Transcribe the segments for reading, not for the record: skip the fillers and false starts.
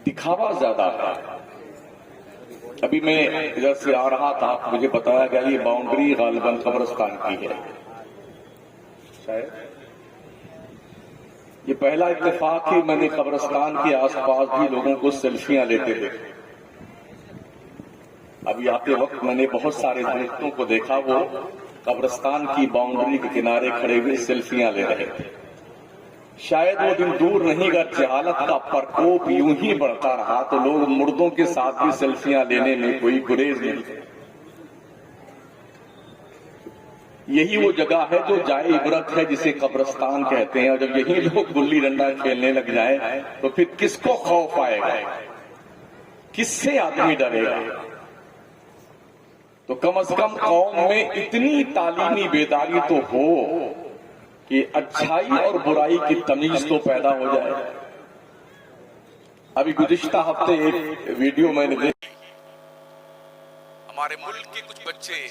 دکھاوا زیادہ ہے. ابھی میں ادھر سے آ رہا تھا، مجھے بتایا گیا یہ باؤنڈری غالباً قبرستان کی ہے شاید. یہ پہلا اتفاق ہے میں نے قبرستان کے آس پاس بھی لوگوں کو سیلفیاں لیتے دیکھے. ابھی آتے وقت میں نے بہت سارے دوستوں کو دیکھا وہ قبرستان کی باؤنڈری کے کنارے کھڑے ہوئے سیلفیاں لے رہے تھے. شاید وہ دن دور نہیں گا جہالت کا پرکوپ یوں ہی بڑھتا رہا تو لوگ مردوں کے ساتھ بھی سیلفیاں لینے میں کوئی گریز نہیں تھے. یہی وہ جگہ ہے جو جائے عبرت ہے جسے قبرستان کہتے ہیں. اور جب یہی لوگ گلی ڈنڈا کھیلنے لگ جائیں تو پھر کس کو خوف آئے گا؟ کس سے آدمی ڈرے گا؟ تو کم از کم قوم میں اتنی تعلیمی بیداری تو ہو کہ اچھائی اور برائی کی تمیز تو پیدا ہو جائے. ابھی گزشتہ ہفتے ایک ویڈیو میں نے دیکھی، ہمارے ملک کے کچھ بچے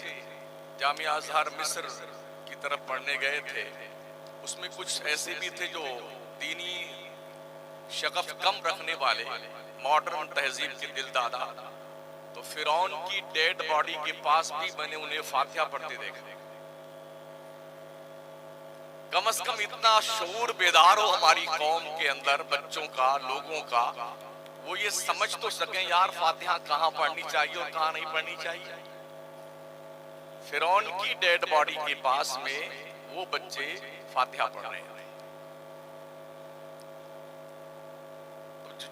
جامعہ ازہر مصر کی طرف پڑھنے گئے تھے. اس میں کچھ ایسے بھی تھے جو دینی شغف کم رکھنے والے، ماڈرن تہذیب کے دل دادا. تو فرعون کی ڈیڈ باڈی کے پاس بھی میں نے انہیں فاتحہ پڑھتے دیکھا. کم از کم اتنا شعور بیدار ہو ہماری قوم کے اندر، بچوں کا، لوگوں کا، وہ یہ سمجھ تو سکیں یار فاتحہ کہاں پڑھنی چاہیے اور کہاں نہیں پڑھنی چاہیے. فرعون کی ڈیڈ باڈی کے پاس میں وہ بچے فاتحہ پڑھ رہے ہیں.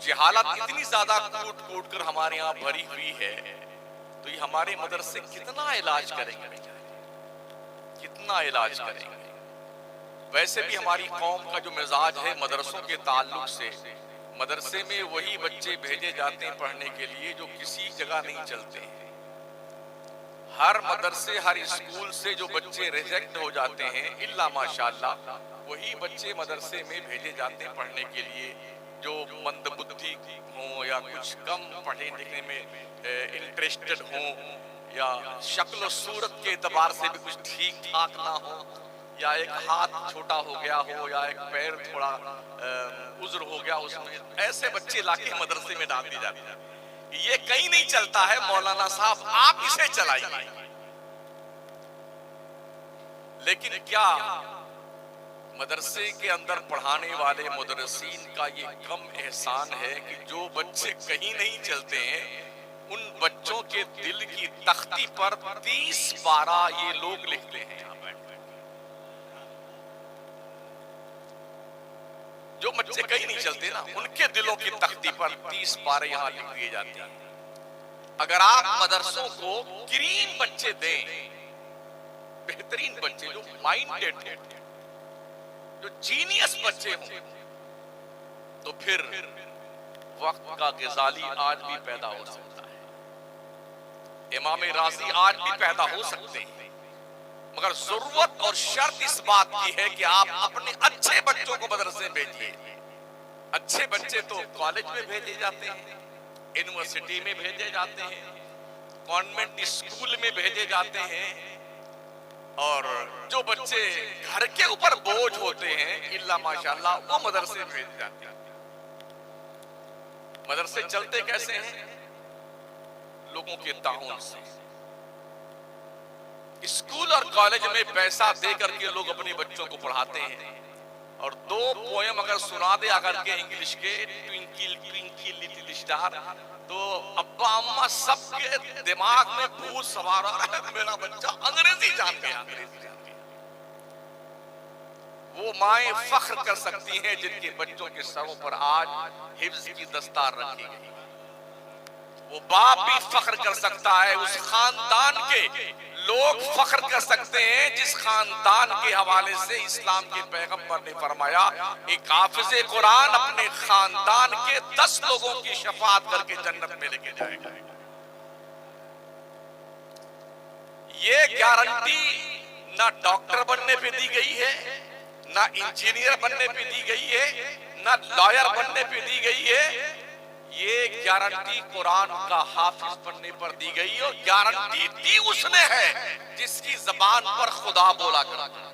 جہالت اتنی زیادہ کوٹ کوٹ کر ہمارے یہاں بھری ہوئی ہے تو یہ ہمارے مدرسے کتنا علاج کریں گے، کتنا علاج کریں گے. ویسے بھی ہماری قوم کا جو مزاج ہے مدرسوں کے تعلق سے، مدرسے میں وہی بچے بھیجے جاتے ہیں پڑھنے کے لیے جو کسی جگہ نہیں چلتے ہیں. ہر مدرسے، ہر اسکول سے جو بچے ریجیکٹ ہو جاتے ہیں الا ماشاءاللہ، وہی بچے مدرسے میں بھیجے جاتے ہیں پڑھنے کے لیے جو مند بدھی ہوں یا کچھ کم پڑھے لکھنے میں انٹرسٹڈ ہوں یا شکل و صورت کے اعتبار سے بھی کچھ ٹھیک ٹھاک نہ ہو، یا ایک ہاتھ چھوٹا ہو گیا ہو یا ایک پیر تھوڑا عذر ہو گیا اس میں. ایسے بچے لا کے مدرسے میں ڈال دی جاتے ہیں. یہ کہیں نہیں چلتا ہے مولانا صاحب، آپ اسے چلائیے. لیکن کیا مدرسے کے اندر پڑھانے والے مدرسین کا یہ کم احسان ہے کہ جو بچے کہیں نہیں چلتے ہیں ان بچوں کے دل کی تختی پر 30 پارہ یہ لوگ لکھتے ہیں. جو بچے کہیں نہیں چلتے نا ان کے دلوں کی تختی پر 30 پارے یہاں لکھ دیے جاتے ہیں. اگر آپ مدرسوں کو گرین بچے دیں، بہترین بچے جو مائنڈڈ ہیں، جو جینیس بچے ہوں، تو پھر وقت کا غزالی آج بھی پیدا ہو سکتا ہے، امام رازی آج بھی پیدا ہو سکتے ہیں. مگر ضرورت اور شرط اس بات کی ہے کہ آپ اپنے اچھے بچوں کو مدرسے بھیجیے. اچھے بچے تو کالج میں بھیجے جاتے ہیں، یونیورسٹی میں بھیجے جاتے ہیں، کانوینٹ اسکول میں بھیجے جاتے ہیں. اور جو بچے گھر کے اوپر بوجھ ہوتے ہیں الا ماشاءاللہ وہ مدرسے بھیجے جاتے ہیں. مدرسے چلتے کیسے ہیں؟ لوگوں کے تعاون سے. اسکول اور کالج میں پیسہ دے کر کے لوگ اپنے بچوں کو پڑھاتے ہیں اور 2 پوئم اگر سنا دے اگر کے انگلش کے ٹوینکل ٹوینکل لٹل اسٹار تو ابا اماں سب کے دماغ میں بھوت سوار ہو رہا ہے میرا بچہ انگریزی جان گیا. وہ مائیں فخر کر سکتی ہیں جن کے بچوں کے سروں پر آج حفظ کی دستار رکھی گئی. وہ باپ بھی فخر کر سکتا ہے، اس خاندان کے لوگ فخر کر سکتے ہیں جس خاندان کے حوالے سے اسلام کے پیغمبر نے فرمایا ایک حافظ قرآن اپنے خاندان کے 10 لوگوں کی شفاعت کر کے جنت میں لے کے جائے گا. یہ گارنٹی نہ ڈاکٹر بننے پہ دی گئی ہے، نہ انجینئر بننے پہ دی گئی ہے، نہ لائر بننے پہ دی گئی ہے. یہ گارنٹی قرآن کا حافظ بننے پر دی گئی اور گارنٹی دی اس نے ہے جس کی زبان پر خدا بولا کرتا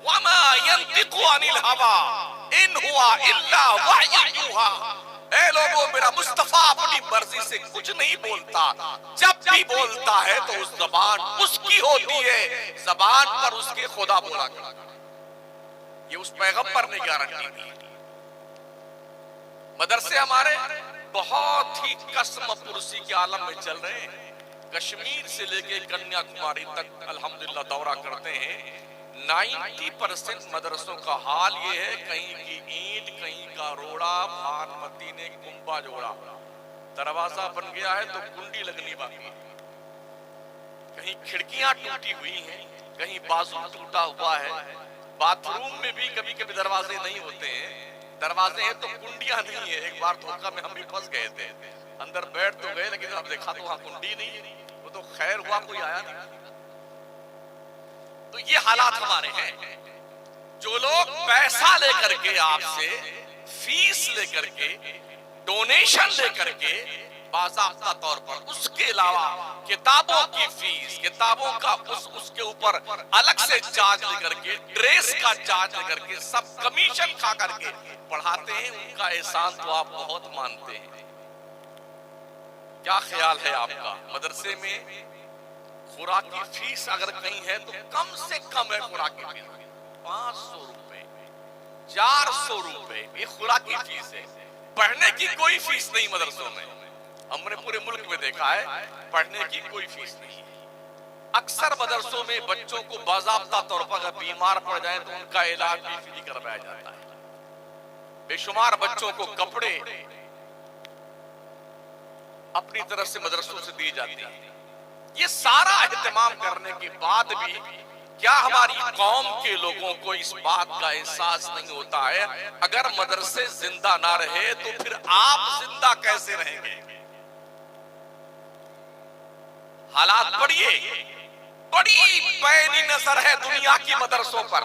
وَمَا يَنْطِقُ عَنِ الْهَوَىٰ إِنْ هُوَ إِلَّا وَحْيٌ يُوحَىٰ. اے لوگوں میرا مصطفیٰ اپنی مرضی سے کچھ نہیں بولتا، جب بھی بولتا ہے تو اس زبان اس کی ہوتی ہے، زبان پر اس کے خدا بولا کرتا ہے۔ یہ اس پیغمبر نے گارنٹی دی۔ مدرسے ہمارے بہت ہی قسم پرسی کے عالم میں چل رہے ہیں، کشمیر سے لے کے کنیا کماری تک الحمدللہ دورہ کرتے ہیں۔ 90% مدرسوں کا حال یہ ہے، کہیں کی اینٹ کہیں کا روڑا، بھانمتی نے کنبا جوڑا، دروازہ بن گیا ہے تو کنڈی لگنی باقی ہے، کہیں کھڑکیاں ٹوٹی ہوئی ہیں، کہیں بازو ٹوٹا ہوا ہے، باتھ روم میں بھی کبھی کبھی دروازے نہیں ہوتے ہیں، دروازے ہیں تو کنڈیاں نہیں ہیں۔ ایک بار دھوکہ میں ہم بھی پھنس گئے تھے، اندر بیٹھ تو گئے لیکن اب دیکھا تو وہاں کنڈی نہیں، وہ تو خیر ہوا کوئی آیا نہیں۔ تو یہ حالات ہمارے ہیں۔ جو لوگ پیسہ لے کر کے آپ سے، فیس لے کر کے، ڈونیشن لے کر کے، باضابطہ طور پر اس کے علاوہ کتابوں کی فیس، کتابوں کا اس کے اوپر الگ سے چارج لے کر کے، ڈریس کا چارج لے کر کے، سب کمیشن کھا کر کے پڑھاتے ہیں، ان کا احسان تو آپ بہت مانتے ہیں۔ کیا خیال ہے آپ کا؟ مدرسے میں خوراک کی فیس اگر کہیں ہے تو کم سے کم ہے خوراک کی فیس 500 روپے 400 روپے، یہ خوراک کی فیس ہے۔ پڑھنے کی کوئی فیس نہیں مدرسوں میں، ہم نے پورے ملک میں دیکھا ہے، پڑھنے کی کوئی فیس نہیں ہے۔ اکثر مدرسوں میں بچوں کو باضابطہ طور پر اگر بیمار پڑ جائیں تو ان کا علاج بھی فری کروایا جاتا ہے۔ بے شمار بچوں کو کپڑے اپنی طرف سے مدرسوں سے دی جاتی ہیں۔ یہ سارا اہتمام کرنے کے بعد بھی کیا ہماری قوم کے لوگوں کو اس بات کا احساس نہیں ہوتا ہے اگر مدرسے زندہ نہ رہے تو پھر آپ زندہ کیسے رہیں گے؟ حالات پڑھیے، بڑی پینی نظر ہے دنیا کی مدرسوں پر،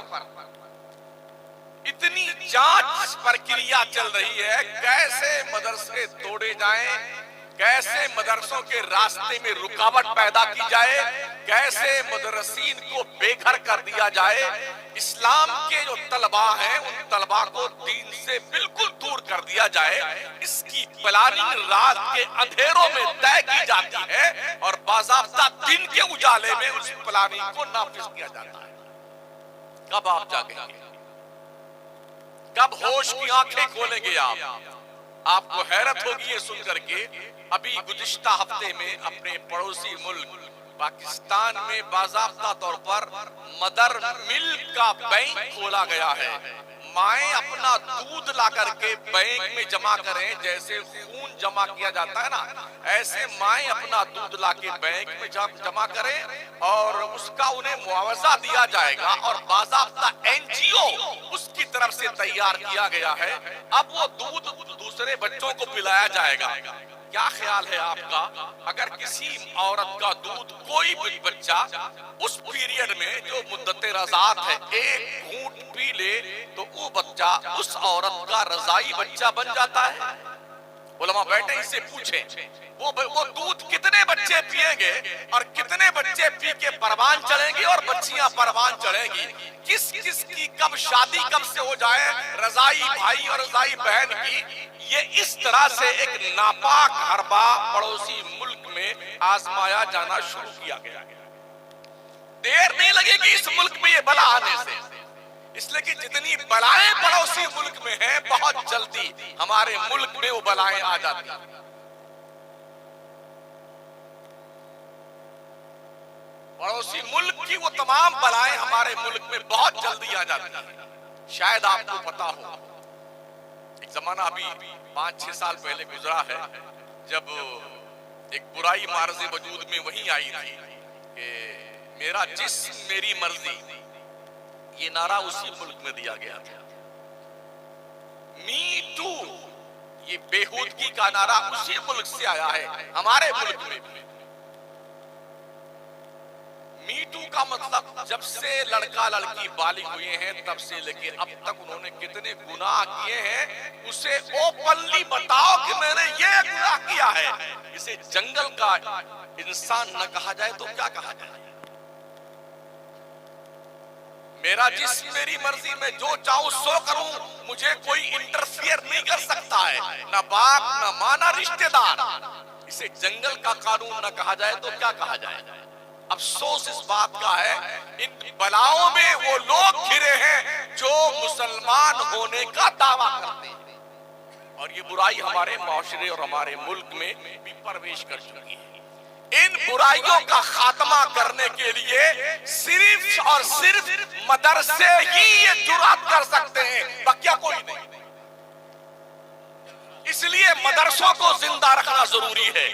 اتنی جانچ پرکریا چل رہی ہے، کیسے مدرسے توڑے جائیں، کیسے مدرسوں کے راستے میں رکاوٹ پیدا کی جائے، کیسے مدرسین کو بے گھر کر دیا جائے، اسلام کے جو طلباء ہیں ان طلباء کو دین سے بالکل دور کر دیا جائے، اس کی پلاننگ رات کے اندھیروں میں طے کی جاتی ہے اور باضابطہ دن کے اجالے میں اس پلاننگ کو نافذ کیا جاتا ہے۔ کب آپ جاگیں گے؟ کب ہوش کی آنکھیں کھولیں گے آپ کو حیرت ہوگی یہ سن کر کے، ابھی گزشتہ ہفتے میں اپنے پڑوسی ملک پاکستان میں باضابطہ طور پر مدر ملک کا بینک کھولا گیا ہے۔ مائیں اپنا دودھ لا کر کے بینک میں جمع کریں، جیسے خون جمع کیا جاتا ہے نا، ایسے مائیں اپنا دودھ لا کے بینک میں جمع کریں اور اس کا انہیں معاوضہ دیا جائے گا، اور باضابطہ NGO اس کی طرف سے تیار کیا گیا ہے، اب وہ دودھ دوسرے بچوں کو پلایا جائے گا۔ کیا خیال ہے آپ کا اگر کسی عورت کا دودھ کوئی بھی بچہ اس پیریڈ میں جو مدت رضاعت ہے ایک گھونٹ پی لے تو وہ بچہ اس عورت کا رضائی بچہ بن جاتا ہے؟ علماء بیٹھے اس سے پوچھیں وہ دودھ کتنے بچے پیئیں گے اور کتنے بچے پی کے پروان چڑھیں گے اور بچیاں پروان چڑھیں گی؟ کس کس کی کب شادی کب سے ہو جائے رضائی بھائی اور رضائی بہن کی؟ یہ اس طرح سے ایک ناپاک حربہ پڑوسی ملک میں آزمایا جانا شروع کیا گیا۔ دیر نہیں لگے گی اس ملک میں یہ بلا آنے سے، اس لیے کہ جتنی بلائیں پڑوسی ملک میں ہیں بہت جلدی ہمارے ملک میں وہ بلائیں آ جاتی ہیں۔ پڑوسی ملک کی وہ تمام بلائیں ہمارے ملک میں بہت جلدی آ جاتی ہیں۔ شاید آپ کو پتا ہو ایک زمانہ ابھی 5-6 سال پہلے گزرا ہے جب ایک برائی معرض وجود میں وہی آئی تھی کہ میرا جسم میری مرضی، یہ نعرہ اسی ملک میں دیا گیا تھا۔ می ٹو، یہ بےہودگی کا نعرہ اسی ملک سے آیا ہے، ہمارے ملک میں۔ می ٹو کا مطلب جب سے لڑکا لڑکی بالغ ہوئے ہیں تب سے لے کے اب تک انہوں نے کتنے گناہ کیے ہیں اسے اوپنلی بتاؤ کہ میں نے یہ گناہ کیا ہے۔ اسے جنگل کا انسان نہ کہا جائے تو کیا کہا جائے؟ میرا جسم میری مرضی میں جو چاہوں سو کروں، مجھے کوئی انٹرفیئر نہیں کر سکتا ہے، نہ باپ نہ ماں نہ رشتہ دار۔ اسے جنگل کا قانون نہ کہا جائے تو کیا کہا جائے؟ افسوس اس بات کا ہے ان بلاؤں میں وہ لوگ گھرے ہیں جو مسلمان ہونے کا دعویٰ کرتے ہیں، اور یہ برائی ہمارے معاشرے اور ہمارے ملک میں بھی پرویش کر چکی ہے۔ ان برائیوں کا خاتمہ کرنے کے لیے صرف اور صرف مدرسے ہی یہ جرات کر سکتے ہیں، بقیہ کوئی نہیں۔ اس لیے مدرسوں کو زندہ رکھنا ضروری ہے،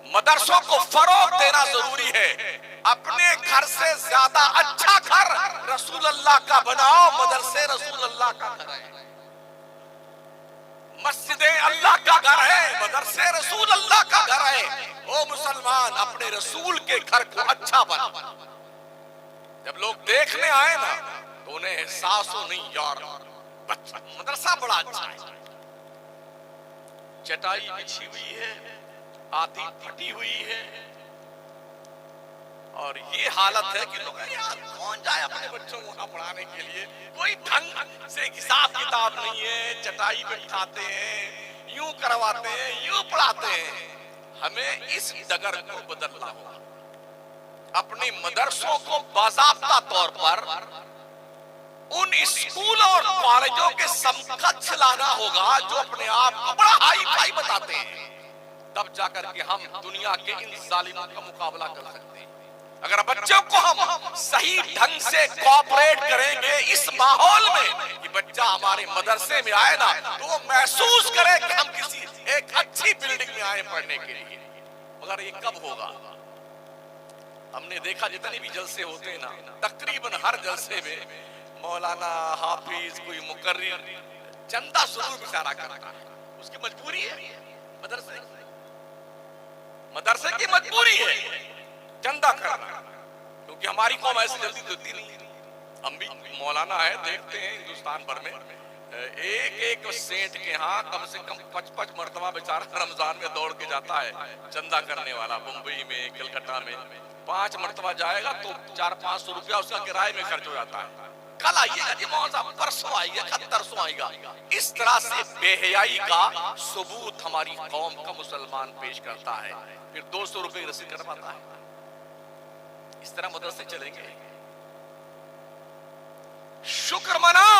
مدرسوں کو فروغ دینا ضروری ہے۔ اپنے گھر سے زیادہ اچھا گھر رسول اللہ کا بناؤ، مدرسے رسول اللہ کا گھر ہے، مسجدیں اللہ کا گھر ہے، مدرسے رسول اللہ کا گھر ہے۔ او مسلمان، اپنے رسول کے گھر کو اچھا بنا۔ جب لوگ دیکھنے آئے نا تو انہیں احساس ہو نہیں یار مدرسہ بڑا اچھا ہے، چٹائی بچھی ہوئی ہے، آدھی پھٹی ہوئی ہے، اور یہ حالت ہے کہ لوگ یار کون جائے اپنے بچوں کو وہاں پڑھانے کے لیے، کوئی ڈھنگ سے حساب کتاب نہیں ہے، چٹائی پہ بٹھاتے ہیں، یوں کرواتے ہیں، یوں پڑھاتے ہیں۔ ہمیں اس ڈگر کو بدلنا ہوگا، اپنی مدرسوں کو باضابطہ طور پر ان اسکولوں اور کالجوں کے سمکچھ لانا ہوگا جو اپنے آپ کو بڑا ہائی فائی بتاتے ہیں، تب جا کر کے ہم دنیا کے ان ظالموں کا مقابلہ کر سکتے ہیں۔ اگر بچوں کو ہم صحیح ڈھنگ سے کوآپریٹ کریں گے اس ماحول میں کہ بچہ ہمارے مدرسے میں آئے نا تو وہ محسوس کرے کہ ہم کسی ایک اچھی بلڈنگ میں آئے پڑھنے کے لیے۔ مگر یہ کب ہوگا؟ ہم نے دیکھا جتنے بھی جلسے ہوتے ہیں نا، تقریباً ہر جلسے میں مولانا، حافظ، کوئی مقرر چندہ ضرور اشارہ کرتا ہے، اس کی مجبوری ہے، مدرسے کی مجبوری ہے چندہ کرنا، کیونکہ ہماری قوم ایسے جلدی دیتی نہیں ہے۔ ہم بھی مولانا ہے، دیکھتے ہیں ہندوستان بھر میں ایک ایک سینٹ کے ہاں کم سے کم 55 مرتبہ بیچارہ رمضان میں دوڑ کے جاتا ہے چندہ کرنے والا، بمبئی میں، کلکتہ میں 5 مرتبہ جائے گا تو 400-500 روپیہ اس کا کرائے میں خرچ ہو جاتا ہے۔ کل آئیے گا جی مولانا صاحب، پرسوں آئیے گا، ترسوں آئے گا۔ اس طرح سے بے حیائی کا ثبوت ہماری قوم کا مسلمان پیش کرتا ہے، پھر 200 روپے رسید کرواتا ہے۔ اس طرح مدرسے چلیں گے؟ شکر مناؤ،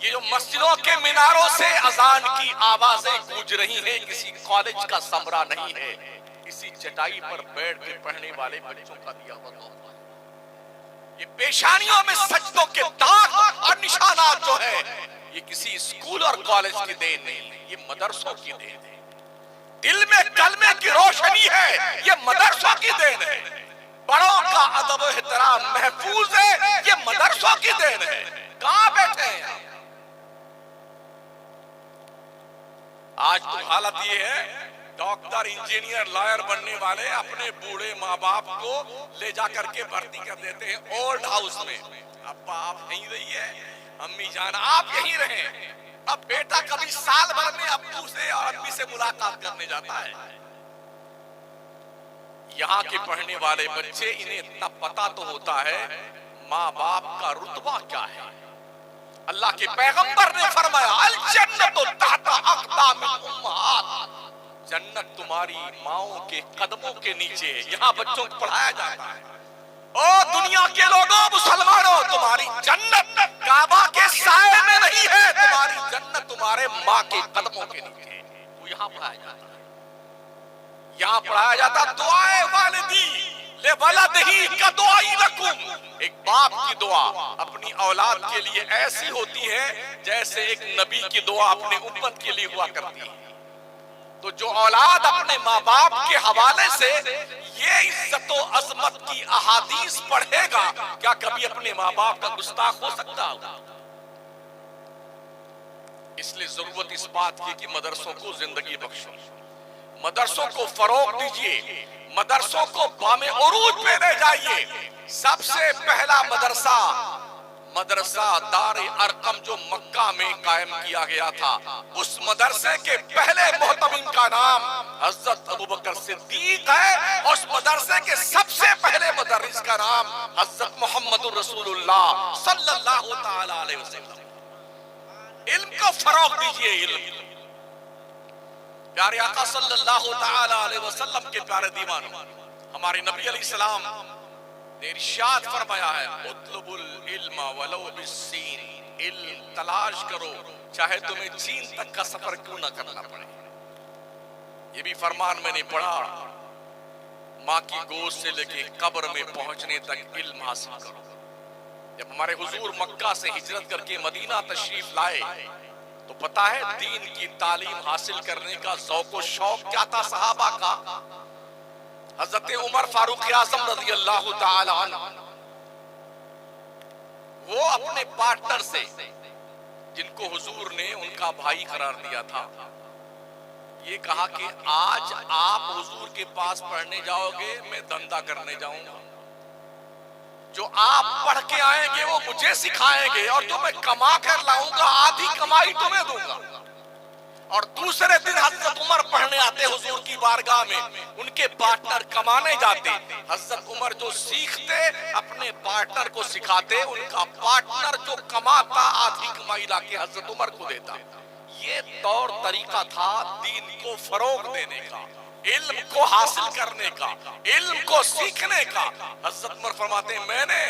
یہ جو مسجدوں کے میناروں سے اذان کی آوازیں گونج رہی ہیں کسی کالج کا ثمرہ نہیں ہے، کسی چٹائی پر بیٹھ کے پڑھنے والے بچوں کا دیا ہوا تحفہ ہے۔ یہ پیشانیوں میں سجدوں کے داغ اور نشانات جو ہیں یہ کسی اسکول اور کالج کی دین نہیں، یہ مدرسوں کی دین ہے۔ دل میں کلمے کی روشنی ہے، یہ مدرسوں کی دین ہے۔ بڑوں کا ادب و احترام محفوظ ہے، یہ مدرسوں کی دین ہے۔ کہاں بیٹھے ہیں؟ آج تو حالت یہ ہے، ڈاکٹر، انجینئر، لائر بننے والے اپنے بوڑھے ماں باپ کو لے جا کر کے بھرتی کر دیتے ہیں اولڈ ہاؤس میں۔ ابا آپ یہیں رہیے، امی جان آپ یہیں رہیں۔ اب بیٹا کبھی سال بھر میں ابو سے اور امی سے ملاقات کرنے جاتا ہے۔ یہاں کے پڑھنے والے بچے، انہیں اتنا پتا تو ہوتا ہے ماں باپ کا رتبہ کیا ہے۔ اللہ کے پیغمبر نے فرمایا الجنت تحت اقدام الامہات، جنت تمہاری ماؤں کے قدموں کے نیچے ہے۔ یہاں بچوں کو پڑھایا جاتا ہے، او دنیا کے لوگوں، مسلمانوں، تمہاری جنت کعبہ کے سائے میں نہیں ہے، تمہاری جنت تمہارے ماں کے قدموں کے نیچے ہے۔ وہ یہاں پڑھایا جاتا ہے، یہاں پڑھایا جاتا دعائے والدی لولدہی کا دعائی لکم۔ ایک باپ کی دعا اپنی اولاد کے لیے ایسی ہوتی ہے جیسے ایک نبی کی دعا اپنے امت کے لیے ہوا کرتی ہے۔ تو جو اولاد اپنے ماں باپ کے حوالے سے یہ عزت و عظمت کی احادیث پڑھے گا، کیا کبھی اپنے ماں باپ کا گستاخ ہو سکتا ہوگا؟ اس لیے ضرورت اس بات کی کہ مدرسوں کو زندگی بخشو، مدرسوں کو فروغ دیجئے، مدرسوں کو بام عروج پہ لے جائیے۔ سب سے پہلا مدرسہ دار ارقم جو مکہ میں قائم کیا گیا تھا، اس مدرسے کے پہلے محتمم کا کا نام حضرت ابوبکر صدیق ہے، اور اس مدرسے کے سب سے پہلے مدرس کا نام حضرت محمد رسول اللہ صلی اللہ تعالی علیہ وسلم۔ علم کو فروغ دیجئے، علم۔ پیارے آقا صلی اللہ تعالی علیہ وسلم کے پیارے دیوانوں، ہمارے نبی علیہ السلام نے ارشاد فرمایا ہے اطلب العلم ولو بالسین، علم تلاش کرو چاہے تمہیں چین تک کا سفر کیوں نہ کرنا پڑے۔ یہ بھی فرمان میں نے پڑھا، ماں کی گوشت سے لے کے قبر میں پہنچنے تک علم حاصل کرو۔ جب ہمارے حضور مکہ سے ہجرت کر کے مدینہ تشریف لائے تو پتہ ہے دین کی تعلیم حاصل کرنے کا ذوق و شوق کیا تھا صحابہ کا۔ حضرت عمر فاروق اعظم رضی اللہ تعالی عنہ، وہ اپنے پارٹنر سے جن کو حضور نے ان کا بھائی قرار دیا تھا، یہ کہا کہ آج آپ حضور کے پاس پڑھنے جاؤ گے، میں دندہ کرنے جاؤں گا۔ جو آپ پڑھ کے آئیں گے وہ مجھے سکھائیں گے، اور جو میں کما کر لاؤں گا آدھی کمائی تمہیں دوں گا۔ اور دوسرے دن حضرت عمر پڑھنے آتے حضور کی بارگاہ میں، ان کے پارٹنر کمانے جاتے، حضرت عمر جو سیکھتے اپنے پارٹنر کو سکھاتے، ان کا پارٹنر جو کماتا آدھی کمائی لا کے حضرت عمر کو دیتا۔ یہ طور طریقہ تھا دین کو فروغ دینے کا، علم کو حاصل کرنے کا، علم کو سیکھنے کا۔ حضرت عمر فرماتے ہیں میں نے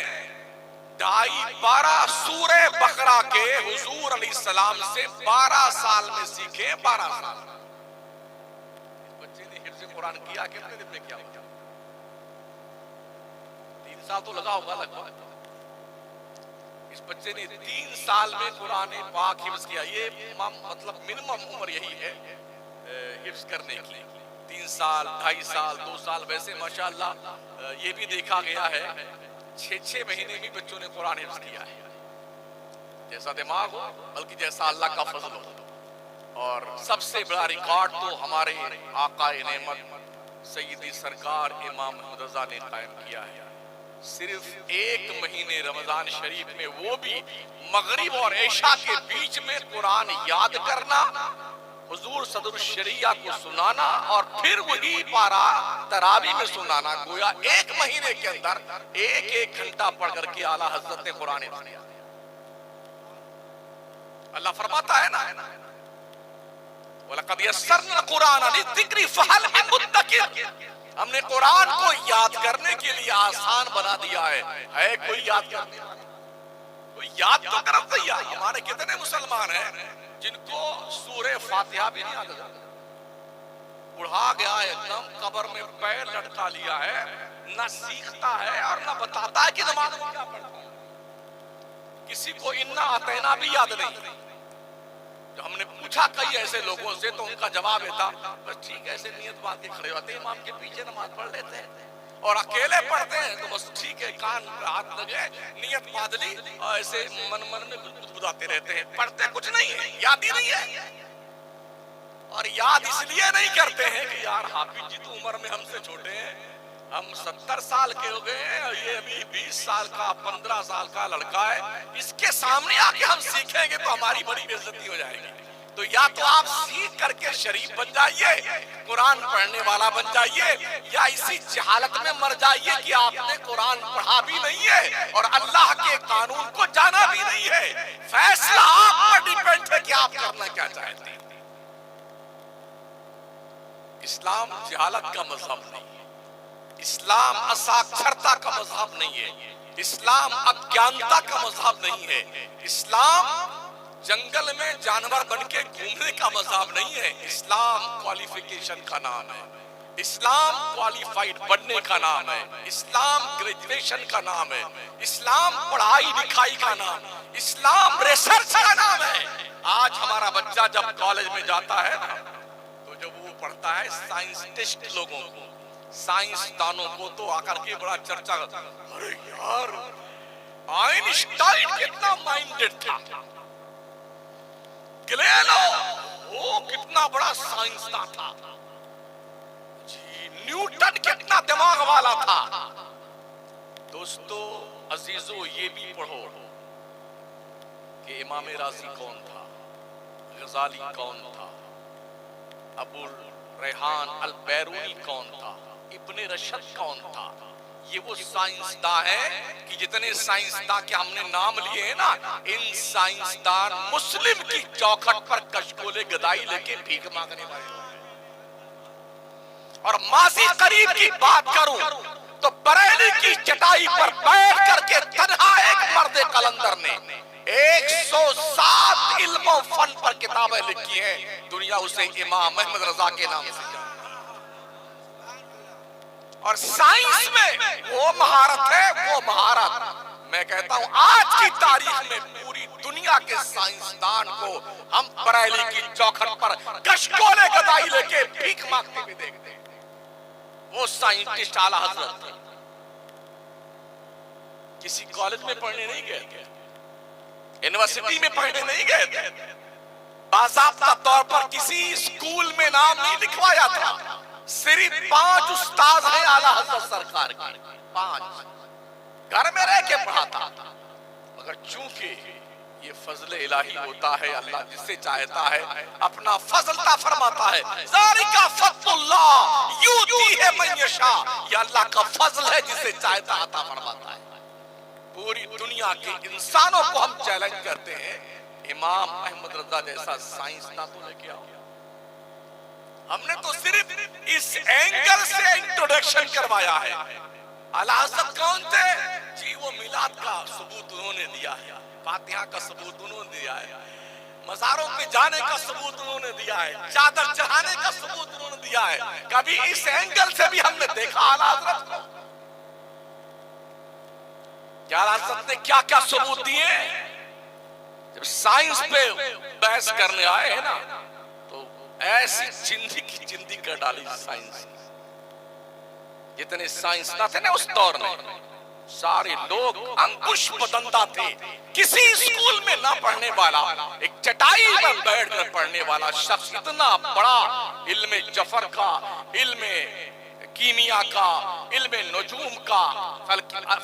12 سورہ بقرہ کے حضور علیہ السلام سے 12 سال میں سیکھے، 12 سال۔ بچے نے حفظ قرآن کیا کتنے دن میں کیا ہوگا؟ 3 سال تو لگا ہوگا لگ بھگ۔ اس بچے نے 3 سال میں قرآن پاک حفظ کیا۔ یہ مطلب منیمم عمر یہی ہے حفظ کرنے کی، 3 سال، 2.5 سال، 2 سال۔ ویسے ماشاءاللہ یہ بھی دیکھا گیا ہے 6 مہینے میں بچوں نے قرآن حفظ کیا ہے، جیسا دماغ ہو بلکہ جیسا اللہ کا فضل ہو۔ اور سب سے بڑا ریکارڈ تو ہمارے آقا نعمت سیدی سرکار امام محمد رضا نے قائم کیا ہے۔ صرف 1 مہینے رمضان شریف میں، وہ بھی مغرب اور عشاء کے بیچ میں قرآن یاد کرنا، حضور صدر الشریعہ کو سنانا، اور پھر وہی پارا تراویح میں سنانا۔ گویا 1 مہینے کے اندر 1 گھنٹہ پڑھ کر کے اعلیٰ حضرت نے قرآن سنایا۔ اللہ فرماتا ہے نا وَلَقَدْ يَسَّرْنَا الْقُرْآنَ لِلذِّكْرِ فَهَلْ مِن مُدَّكِرٍ، ہم نے قرآن کو یاد کرنے کے لیے آسان بنا دیا ہے کوئی یاد کرنے والا؟ کوئی یاد تو کرو بھیا۔ ہمارے کتنے مسلمان ہیں جن کو سورہ فاتحہ بھی نہیں آتا، بڑھا گیا ہے ایک دم، قبر میں پیر لٹکا لیا ہے، نہ سیکھتا ہے اور نہ بتاتا ہے کہ نماز میں کیا پڑھتا ہے۔ کسی کو انا اعطینا بھی یاد نہیں۔ جو ہم نے پوچھا کئی ایسے لوگوں سے تو ان کا جواب یہ تھا بس ٹھیک ہے، ایسے نیت باندھ کے کھڑے ہوتے ہیں، امام کے پیچھے نماز پڑھ لیتے ہیں، اور اکیلے پڑھتے ہیں تو بس ٹھیک ہے، کان ہاتھ لگے، نیت باندھ لی، اور ایسے من میں گدگداتے رہتے ہیں، پڑھتے کچھ نہیں ہے، یاد ہی نہیں ہے۔ اور یاد اس لیے نہیں کرتے ہیں کہ یار حافظ جی تو عمر میں ہم سے چھوٹے ہیں، ہم 70 سال کے ہو گئے ہیں، اور یہ ابھی 20 سال کا 15 سال کا لڑکا ہے، اس کے سامنے آ کے ہم سیکھیں گے تو ہماری بڑی بے عزتی ہو جائے گی۔ تو یا تو آپ سیکھ کر کے شریف بن جائیے، قرآن پڑھنے والا بن جائیے، یا اسی جہالت میں مر جائیے کہ آپ نے قرآن پڑھا بھی نہیں ہے اور اللہ کے قانون کو جانا بھی نہیں ہے۔ فیصلہ آپ پر ڈیپینڈ ہے کہ آپ کرنا کیا چاہتے ہیں۔ اسلام جہالت کا مذہب نہیں ہے، اسلام اساکھرتا کا مذہب نہیں ہے، اسلام اگیانتا کا مذہب نہیں ہے، اسلام جنگل میں جانور بن کے گھومنے کا مذہب نہیں ہے، اسلام کوالیفیکیشن کا نام ہے، اسلام کوالیفائیڈ بننے کا نام ہے، اسلام گریجویشن کا نام ہے، اسلام پڑھائی لکھائی کا نام، اسلام ریسرچ کا نام ہے۔ آج ہمارا بچہ جب کالج میں جاتا ہے نا تو جب وہ پڑھتا ہے سائنس ٹیسٹ لوگوں کو، سائنس دانوں کو، تو آ کر کے بڑا چرچا کرتا ہے، ارے یار آئنسٹائن کتنا مائنڈڈ تھا، گلیلو وہ کتنا بڑا سائنسداں تھا، جی نیوٹن کتنا دماغ والا تھا۔ دوستو عزیزو یہ بھی پڑھو کہ امام رازی کون تھا، غزالی کون تھا، ابو ریحان البیرونی کون تھا؟ ابن رشد کون تھا؟ یہ وہ سائنسداں ہیں کہ جتنے سائنسداں کے ہم نے نام لیے ہیں نا، ان سائنسدان مسلم کی چوکھٹ پر کشکول گدائی لے کے بھیک مانگنے والے لوگ ہیں۔ اور ماضی قریب کی بات کروں تو بریلی کی چٹائی پر بیٹھ کر کے تنہا ایک مرد قلندر نے 107 علم و فن پر کتابیں لکھی ہیں، دنیا اسے امام احمد رضا کے نام سے جانتی ہے۔ اور سائنس میں وہ مہارت ہے، وہ مہارت میں کہتا ہوں آج کی تاریخ میں پوری دنیا کے سائنسدان کو ہم بریلی کی چوکھٹ پر کشکول گدائی لے کے بھیک مانگتے ہوئے دیکھتے ہیں۔ وہ سائنٹسٹ اعلیٰ حضرت کسی کالج میں پڑھنے نہیں گئے تھے، یونیورسٹی میں پڑھنے نہیں گئے تھے، باضابطہ طور پر کسی اسکول میں نام نہیں لکھوایا تھا، صرف 5 استاد ہیں اعلیٰ حضرت سرکار کے، 5 گھر میں رہ کے پڑھاتا، مگر چونکہ یہ فضل الہی ہوتا ہے، اللہ جس سے چاہتا ہے اپنا فضل عطا فرماتا ہے، ذالک فضل اللہ یؤتیہ من یشاء، یہ اللہ کا فضل ہے جسے چاہتا عطا فرماتا ہے۔ پوری دنیا کے انسانوں کو ہم چیلنج کرتے ہیں، امام احمد رضا جیسا سائنسداں تو لے کے آؤ۔ ہم نے تو صرف اس اینگل سے انٹروڈکشن کروایا ہے۔ اعلیٰ حضرت کون تھے؟ جی وہ میلاد کا ثبوت انہوں نے دیا ہے، فاتحہ کا ثبوت انہوں نے دیا ہے، مزاروں پہ جانے کا ثبوت انہوں نے دیا ہے، چادر چڑھانے کا ثبوت انہوں نے دیا ہے۔ کبھی اس اینگل سے بھی ہم نے دیکھا اعلیٰ حضرت کو کیا اعلیٰ حضرت نے کیا کیا ثبوت دیے؟ جب سائنس پہ بحث کرنے آئے ہیں نا تو ایسی چندی کی چندی کر ڈالی سائنس۔ جتنے سائنسداں تھے نا اس دور میں سارے لوگ انکش پدندہ تھے، کسی اسکول میں نہ پڑھنے والا، ایک چٹائی پر بیٹھ کر پڑھنے والا شخص اتنا بڑا علم جفر کا، علم کیمیا کا، علم نجوم کا،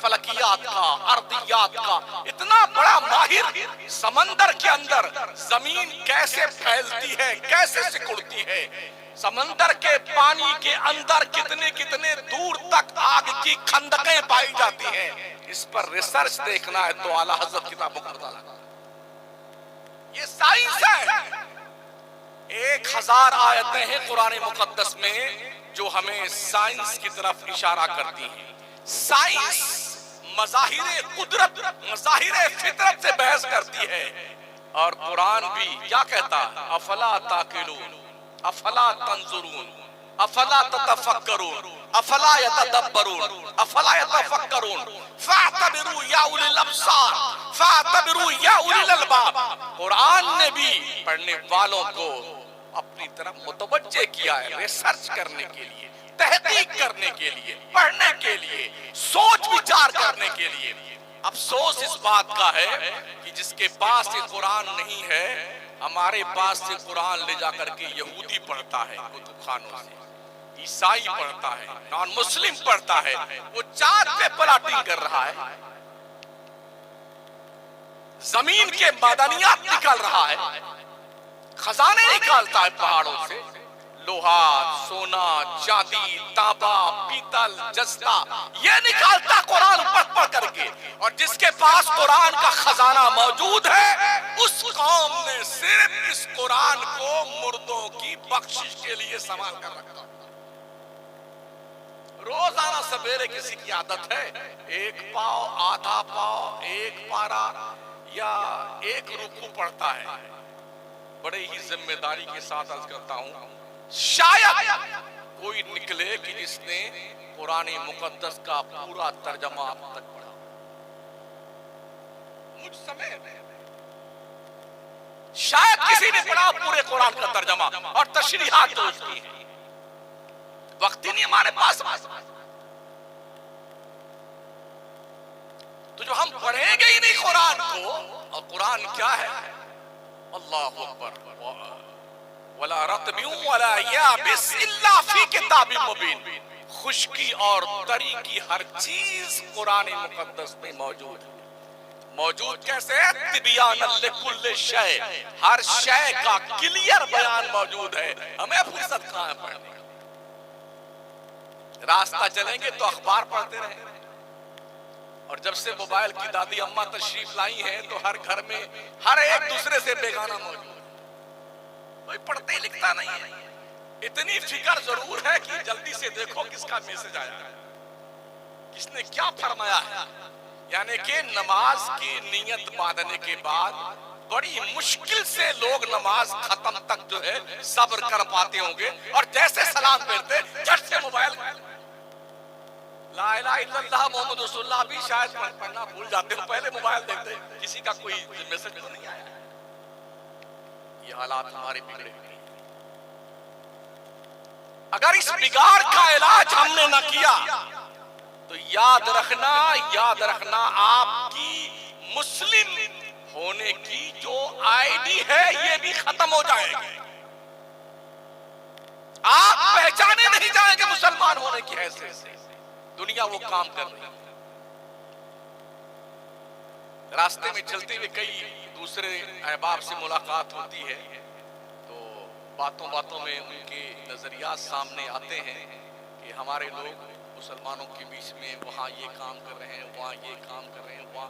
فلکیات کا، ارضیات کا اتنا بڑا ماہر، سمندر کے اندر زمین کیسے پھیلتی ہے، کیسے سکڑتی ہے، سمندر کے پانی کے اندر کتنے کتنے دور تک آگ کی خندقیں پائی جاتی ہیں، اس پر ریسرچ دیکھنا ہے تو اعلیٰ حضرت کتابوں کا مطالعہ۔ یہ سائنس ہے۔ 1000 آیتیں ہیں قرآن مقدس میں جو ہمیں سائنس کی طرف اشارہ کرتی ہیں۔ سائنس مظاہر قدرت، مظاہر فطرت سے بحث کرتی ہے، اور قرآن بھی کیا کہتا ہے؟ افلا تعقلون، افلا تنظرون، افلا تتفکرون، افلا یتدبرون، افلا یتفکرون، فاعتبروا یا اولی الابصار، فاعتبروا یا اولی الالباب۔ قرآن نے بھی پڑھنے والوں کو اپنی طرف متوجہ کیا ہے، ریسرچ کرنے کے لیے، تحقیق کرنے کے لیے، پڑھنے کے لیے، سوچ وچار کرنے کے لیے۔ افسوس اس بات کا ہے کہ جس کے پاس یہ قرآن نہیں ہے، ہمارے پاس سے قرآن لے جا کر کے یہودی پڑھتا ہے کتب خانوں سے، عیسائی پڑھتا ہے، نان مسلم پڑھتا ہے، وہ چاند پہ پلاٹنگ کر رہا ہے، زمین کے معدنیات نکال رہا ہے، خزانے نکالتا ہے پہاڑوں سے، لوہا، سونا، چاندی، تانبا، پیتل، جستہ، یہ نکالتا قرآن پڑھ پڑھ کر کے۔ اور جس کے پاس قرآن کا خزانہ موجود ہے، اس قوم نے صرف اس قرآن کو مردوں کی بخشش کے لیے سنبھال کر رکھا۔ روزانہ سویرے کسی کی عادت ہے ایک پاؤ، آدھا پاؤ، ایک پارا یا ایک رکوع پڑھتا ہے۔ بڑے ہی ذمہ داری کے ساتھ عرض کرتا ہوں، شاید کوئی نکلے کہ جس نے قرآن مقدس کا پورا ترجمہ اب تک پڑھا، مجھ سمیت شاید کسی نے پڑھا پورے قرآن کا ترجمہ اور تشریحات تو اس کی ہیں، وقت ہی نہیں ہمارے پاس۔ تو جو ہم پڑھیں گے ہی نہیں قرآن کو، اور قرآن کیا ہے؟ اللہ اکبر، ولا رطب ولا یابس الا فی کتاب مبین، خشکی اور تری کی ہر چیز قرآن مقدس میں موجود ہے۔ موجود کیسے ہے؟ تبیان لکل شے، ہر شے کا کلیئر بیان موجود ہے، ہمیں فرصت کہاں ہے پڑھنے کی؟ راستہ چلیں گے تو اخبار پڑھتے رہیں، اور جب سے موبائل کی دادی اماں تشریف لائی ہیں تو ہر گھر میں ہر ایک دوسرے سے بیگانہ موجود ہے، کوئی پڑھتے لکھتا نہیں ہے۔ اتنی فکر ضرور ہے کہ جلدی سے دیکھو کس کا میسج آیا ہے، کس نے کیا فرمایا ہے۔ یعنی کہ نماز کی نیت باندھنے کے بعد بڑی مشکل سے لوگ نماز ختم تک جو ہے صبر کر پاتے ہوں گے، اور جیسے سلام پھیرتے جھٹ سے موبائل لا الہ الا اللہ محمد رسول اللہ بھی شاید پڑھنا بھول جاتے ہو، پہلے موبائل دیکھتے کسی کا کوئی میسج تو نہیں آیا۔ یہ حالات ہمارے بگڑے ہوئے۔ اگر اس بگاڑ کا علاج ہم نے نہ کیا تو یاد رکھنا آپ کی مسلم ہونے کی جو آئی ڈی ہے یہ بھی ختم ہو جائے گی، آپ پہچانے نہیں جائیں گے مسلمان ہونے کی حیثیت سے۔ دنیا وہ کام کر رہی ہے۔ راستے میں چلتے ہوئے کئی دوسرے احباب سے ملاقات ہوتی ہے تو باتوں میں ان کے نظریات سامنے آتے ہیں کہ ہمارے لوگ مسلمانوں کے بیچ میں وہاں یہ کام کر رہے ہیں، وہاں یہ کام کر رہے ہیں، وہاں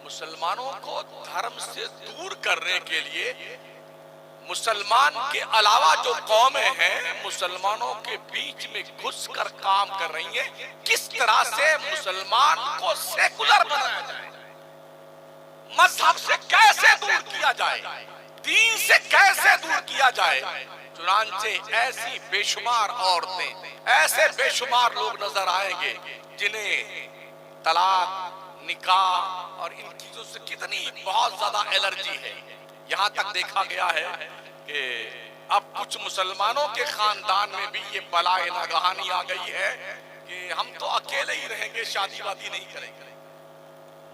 مسلمانوں کو دھرم سے دور کرنے کے لیے مسلمان کے علاوہ جو قومیں ہیں مسلمانوں کے بیچ میں گھس کر کام کر رہی ہیں، کس طرح سے مسلمان کو سیکولر بنایا جائے، مذہب سے کیسے دور کیا جائے، دین سے کیسے دور کیا جائے۔ چنانچہ ایسی بے شمار عورتیں، ایسے بے شمار لوگ نظر آئیں گے جنہیں طلاق، نکاح اور ان چیزوں سے کتنی بہت زیادہ الرجی ہے۔ یہاں تک دیکھا گیا ہے کہ اب کچھ مسلمانوں کے خاندان میں بھی یہ بلائے ناگہانی آ گئی ہے کہ ہم تو اکیلے ہی رہیں گے، شادی وادی نہیں کریں گے۔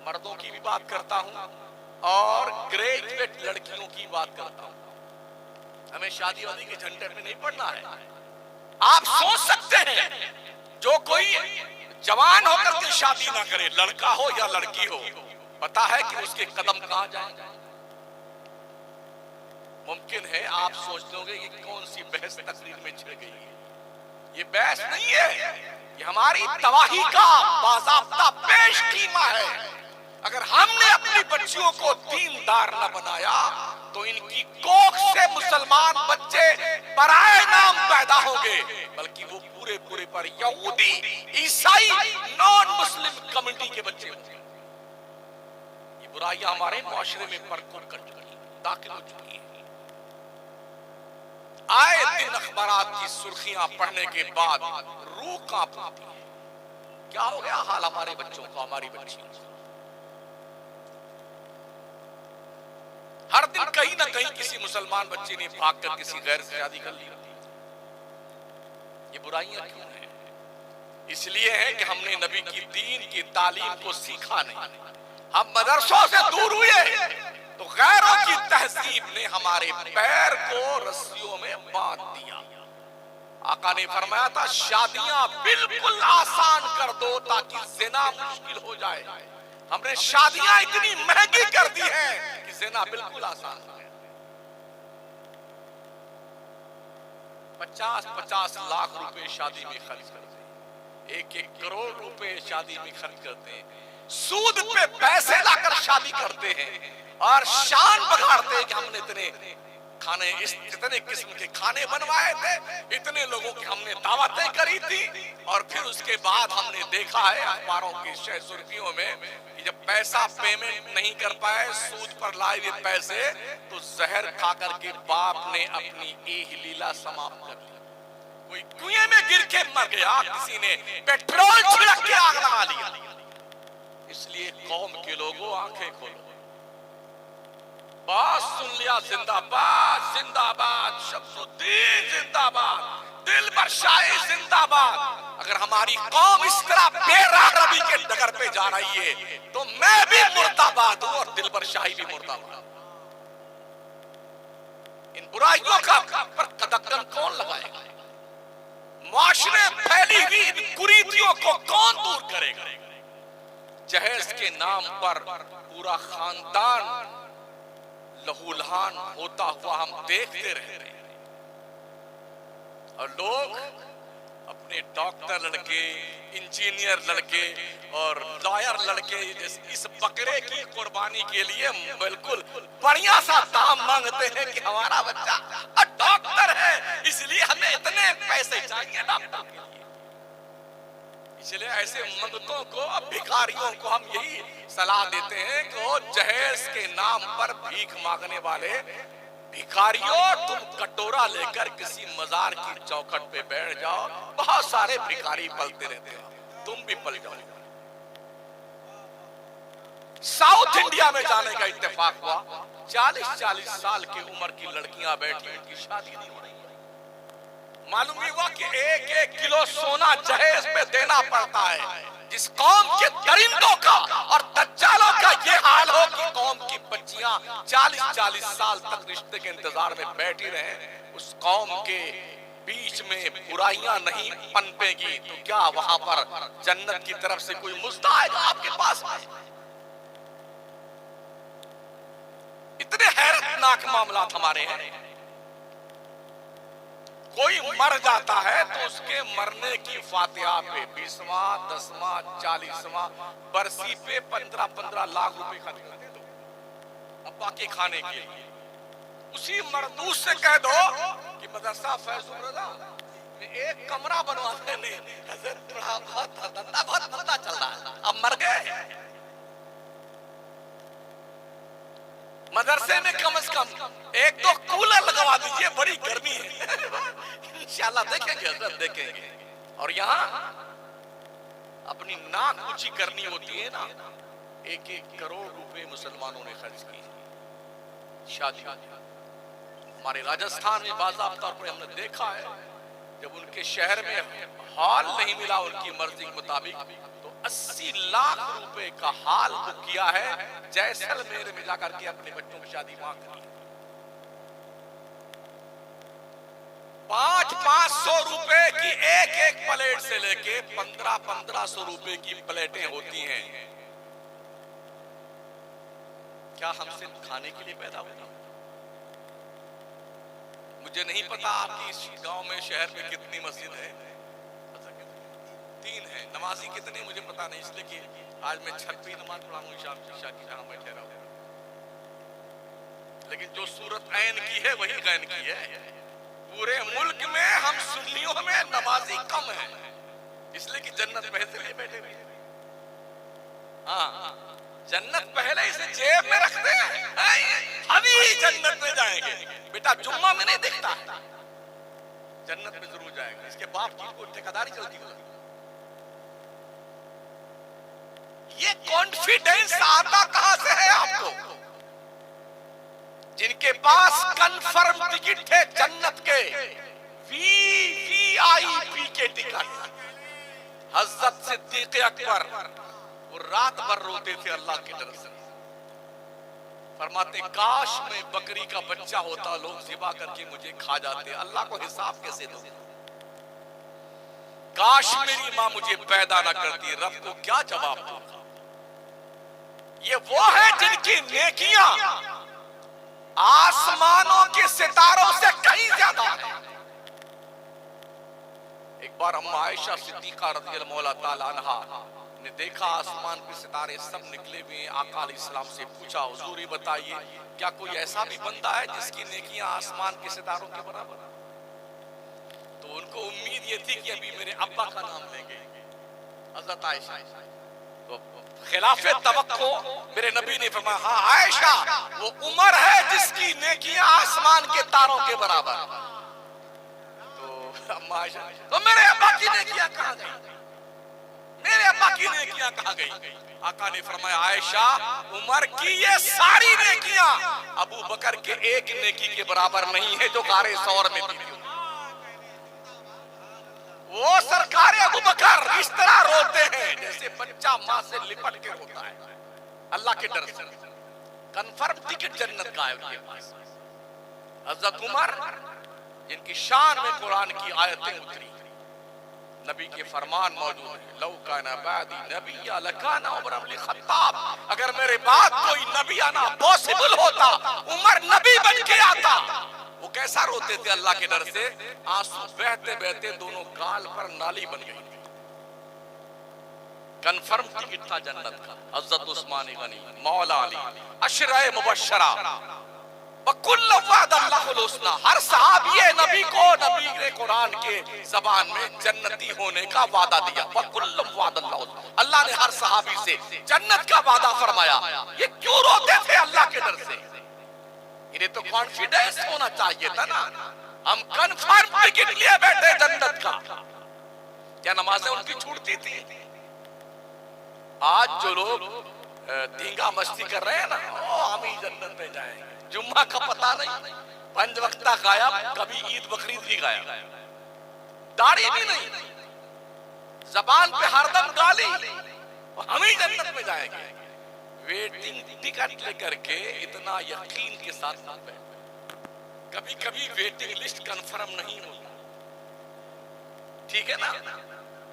مردوں کی بھی بات کرتا ہوں اور گریجویٹ لڑکیوں کی بات کرتا ہوں، ہمیں شادی وادی کے جھنڈے میں نہیں پڑنا ہے۔ آپ سوچ سکتے ہیں جو کوئی جوان ہو کر کے شادی نہ کرے، لڑکا ہو یا لڑکی ہو، پتا ہے کہ اس کے قدم کہاں جائیں گے۔ ممکن ہے آپ سوچتے ہوں گے کہ کون سی بحث تقریر میں چھڑ گئی ہے، یہ بحث نہیں ہے، یہ ہماری تباہی کا باضابطہ پیش خیمہ ہے۔ اگر ہم نے اپنی بچیوں کو دیندار نہ بنایا تو ان کی کوکھ سے مسلمان بچے برائے نام پیدا ہوں گے، بلکہ وہ پورے پر یہودی، عیسائی، نان مسلم کمیونٹی کے بچے ہوں گے۔ یہ برائیاں ہمارے معاشرے میں پرکور کر چکی ہیں، داخل ہو چکی ہیں۔ آئے دن اخبارات کی سرخیاں پڑھنے کے بعد روح کانپ اٹھتی ہے، کیا ہو گیا حال ہمارے بچوں کو، ہماری بچیوں کو۔ ہر دن کہیں نہ کہیں کسی مسلمان بچے نے بھاگ کر کسی غیر سے شادی کر لی۔ یہ برائیاں کیوں ہیں؟ اس لیے ہے کہ ہم نے نبی کی دین کی تعلیم کو سیکھا نہیں، ہم مدرسوں سے دور ہوئے تو غیروں کی تہذیب نے ہمارے پیر کو رسیوں میں باندھ دیا۔ آقا نے فرمایا تھا شادیاں بالکل آسان کر دو تاکہ زنا مشکل ہو جائے۔ ہم نے شادیاں اتنی مہنگی کر دی ہیں کہ زنا بالکل آسان ہو گیا۔ 50 لاکھ روپے شادی میں خرچ کرتے ہیں، 1 کروڑ روپے شادی میں خرچ کرتے ہیں، سود پہ پیسے لا کر شادی کرتے ہیں اور شان بگاڑتے ہیں کہ ہم نے اتنے قسم کے کھانے بنوائے تھے، اتنے لوگوں کی ہم نے دعوتیں کری تھی، اور پھر اس کے بعد ہم نے دیکھا ہے اخباروں کی سرخیوں میں کہ جب پیسہ پیمنٹ نہیں کر پائے، سود پر لائے ہوئے پیسے، تو زہر کھا کر کے باپ نے اپنی لیلا سماپت کر لی۔ کوئی کنویں میں گر کے مر گیا، کسی نے پیٹرول چھڑک کے آگ لگا لیا۔ اس لیے قوم کے لوگوں آنکھیں کھولو، بات سن لیا، زندہ باد، زندہ باد، شمس الدین زندہ باد، دلبر شاہی زندہ باد۔ اگر ہماری قوم اس طرح بے راہ روی کے ڈگر پہ جا رہی ہے تو میں بھی مرد آباد ہوں اور دلبر شاہی بھی مرد آباد۔ ان برائیوں کا پر قدم کون لگائے گا؟ معاشرے پھیلی ہوئی ان کریتیوں کو کون دور کرے گا؟ جہیز کے نام پر پورا خاندان لہولہان ہوتا ہوا ہم دیکھتے رہتے ہیں، اور لوگ اپنے ڈاکٹر لڑکے، انجینئر لڑکے اور لائر لڑکے اس بکرے کی قربانی کے لیے بالکل بڑھیا سا دام مانگتے ہیں کہ ہمارا بچہ ڈاکٹر ہے، اس لیے ہمیں اتنے پیسے چاہیے ڈاکٹر کے لیے۔ اس لیے ایسے منگتوں کو، بھکاریوں کو ہم یہی صلاح دیتے ہیں کہ وہ جہیز کے نام پر بھیک مانگنے والے بھکاریوں، تم کٹورا لے کر کسی مزار کی چوکھٹ پہ بیٹھ جاؤ، بہت سارے بھکاری پلتے رہتے ہو، تم بھی پل جاؤ۔ ساؤتھ انڈیا میں جانے کا اتفاق ہوا، 40 سال کی عمر کی لڑکیاں بیٹھی، ان کی شادی نہیں ہو رہی۔ معلوم ہوا کہ 1 کلو سونا جہیز پہ دینا پڑتا ہے۔ جس قوم کے درندوں کا اور دجالوں کا یہ حال ہو کہ قوم کی بچیاں 40 سال تک رشتے کے انتظار میں بیٹھی رہیں، اس قوم کے بیچ میں برائیاں نہیں پنپے گی تو کیا وہاں پر جنت کی طرف سے کوئی مزد آئے گا آپ کے پاس؟ اتنے حیرتناک معاملات ہمارے ہیں۔ کوئی مر جاتا ہے تو اس کے مرنے کی فاتحہ پہ 20واں 10واں 40واں برسی پہ 15 لاکھ روپے خرچ دے دو ابا کے کھانے کے لیے۔ اسی مردود سے کہہ دو کہ مدرسہ فیض الرضا میں ایک کمرہ بنوانے میں حضرت دھندا بہت مندہ چل رہا ہے، اب مر گئے۔ مدرسے میں کم از کم 1-2 کولر لگوا دیجئے، بڑی گرمی ہے۔ انشاءاللہ دیکھیں گے حضرت، دیکھیں گے۔ اور یہاں اپنی ناک اونچی کرنی ہوتی ہے نا، 1 کروڑ روپے مسلمانوں نے خرچ کی شادی۔ ہمارے راجستھان میں باضابطہ طور پر ہم نے دیکھا ہے، جب ان کے شہر میں ہال نہیں ملا ان کی مرضی کے مطابق تو 80 لاکھ روپے کا ہال بک کیا ہے، جیسلمیر میں جا کر کے اپنے بچوں کی شادی وہاں کری۔ 500 روپے کی ایک پلیٹ سے لے کے 1500 روپے کی پلیٹیں ہوتی ہیں۔ کیا ہم سے کھانے کے لیے پیدا ہوئی؟ مجھے نہیں پتا آپ کی اس گاؤں میں شہر میں کتنی مسجد ہے، 3 ہے۔ نمازی کتنے مجھے پتا نہیں، اس لیے کہ آج میں 26 نماز پڑھاؤں شام کی جہاں میں ٹھہرا ہوں، لیکن جو صورت عین کی ہے وہی غین کی ہے۔ پورے ملک میں ہم سنیوں میں نمازی کم ہیں، اس لیے کہ جنت پہلے لیے بیٹھے ہوئے۔ ہاں، جنت پہلے اسے جیب میں رکھتے ہیں، ابھی جنت میں جائیں گے۔ بیٹا جمعہ میں نہیں دکھتا، جنت میں ضرور جائے گا۔ اس کے باپ کی کوئی ٹھیکیداری چلتی ہوگی۔ یہ کانفیڈنس آتا کہاں سے ہے آپ کو؟ جن کے پاس کنفرم ٹکٹ ہے جنت کے، VIP کے ٹکٹ۔ حضرت صدیق اکبر وہ رات بھر روتے تھے اللہ کے ڈر سے، فرماتے کاش میں بکری کا بچہ ہوتا، لوگ ذبح کر کے مجھے کھا جاتے، اللہ کو حساب کیسے دوں؟ کاش میری ماں مجھے پیدا نہ کرتی، رب کو کیا جواب دوں؟ یہ وہ ہے جن کی نیکیاں آسمانوں کے ستاروں سے کہیں زیادہ ہے۔ ایک بار اما عائشہ صدیقہ رضی اللہ تعالیٰ عنہا نے دیکھا آسمان کے ستارے سب نکلے ہوئے، آقا علیہ السلام سے پوچھا حضور یہ بتائیے کیا کوئی ایسا بھی بندہ ہے جس کی نیکیاں آسمان کے ستاروں کے برابر؟ تو ان کو امید یہ تھی کہ ابھی میرے ابا کا نام لیں گے حضرت عائشہ۔ تو خلاف توقع میرے نبی نے فرمایا ہاں عائشہ وہ عمر ہے جس کی نیکیاں آسمان کے تاروں کے برابر۔ تو اما عائشہ تو میرے ابا کی نیکیاں کہاں گئی؟ میرے ابا کی نیکیاں کہاں گئی؟ آقا نے فرمایا عائشہ عمر کی یہ ساری نیکیاں ابو بکر کے ایک نیکی کے برابر نہیں ہے جو غار ثور میں تھی۔ وہ سرکار ابو بکر اس طرح روتے ہیں جیسے بچہ ماں سے لپٹ کے روتا ہے، اللہ کے ڈر سے۔ کنفرم ٹکٹ جنت کا ہے ان کے پاس۔ حضرت عمر جن کی شان میں قرآن کی آیتیں اتری، نبی کے فرمان موجود ہے، لو کان بعدی نبی لکان عمر بن الخطاب، اگر میرے بعد کوئی نبی آنا پاسبل ہوتا عمر نبی بن کے آتا۔ وہ کیسا روتے تھے اللہ کے ڈر سے، آنسو بہتے بہتے دونوں گال پر نالی بن گئی۔ کنفرم ٹکٹ تھا جنت کا، حضرت عثمان غنی، مولا علی، عشرہ مبشرہ، وَكُلَّ وَعْدَ اللَّهُ الْحُسْنَى، ہر صحابی نبی کو نبی نے قرآن کے زبان میں جنتی ہونے کا وعدہ دیا۔ وَكُلَّ وَعْدَ اللَّهُ، اللہ نے ہر صحابی سے جنت کا وعدہ فرمایا۔ یہ کیوں روتے تھے اللہ کے ڈر سے؟ انہیں تو کانفیڈنس ہونا چاہیے تھا نا، ہم کنفرم ٹکٹ لیے بیٹھے جنت کا۔ کیا نمازیں ان کی چھوٹتی تھی؟ آج جو لوگ دینگا مستی کر رہے ہیں نا، ہم ہی جنت میں جائیں گے، جمعہ کا پتہ نہیں، 5 وقتہ غائب، کبھی عید بقرعید بھی غائب، داڑھی بھی نہیں، زبان پہ ہر دم گالی، ہم ہی جنت میں جائیں گے۔ ویٹنگ ٹکٹ لے کر کے اتنا یقین کے ساتھ بیٹھے، کبھی کبھی ویٹنگ لسٹ کنفرم نہیں ہوتا، ٹھیک ہے نا؟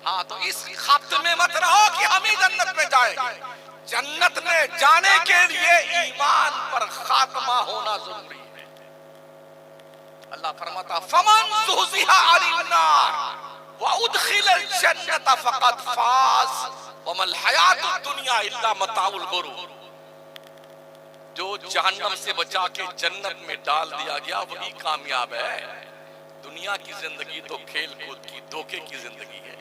ہاں تو اس خبت میں مت رہو کہ ہم ہی جنت میں جائیں گے۔ جنت میں جانے کے لیے ایمان پر خاتمہ ہونا ضروری ہے۔ اللہ فرماتا فمن زحزح عن النار وادخل الجنة فقد فاز وما الحیاۃ الدنیا الا متاع الغرور۔ جو جہنم سے بچا کے جنت میں ڈال دیا گیا وہی کامیاب ہے۔ دنیا کی زندگی تو کھیل کود کی دھوکے کی زندگی ہے۔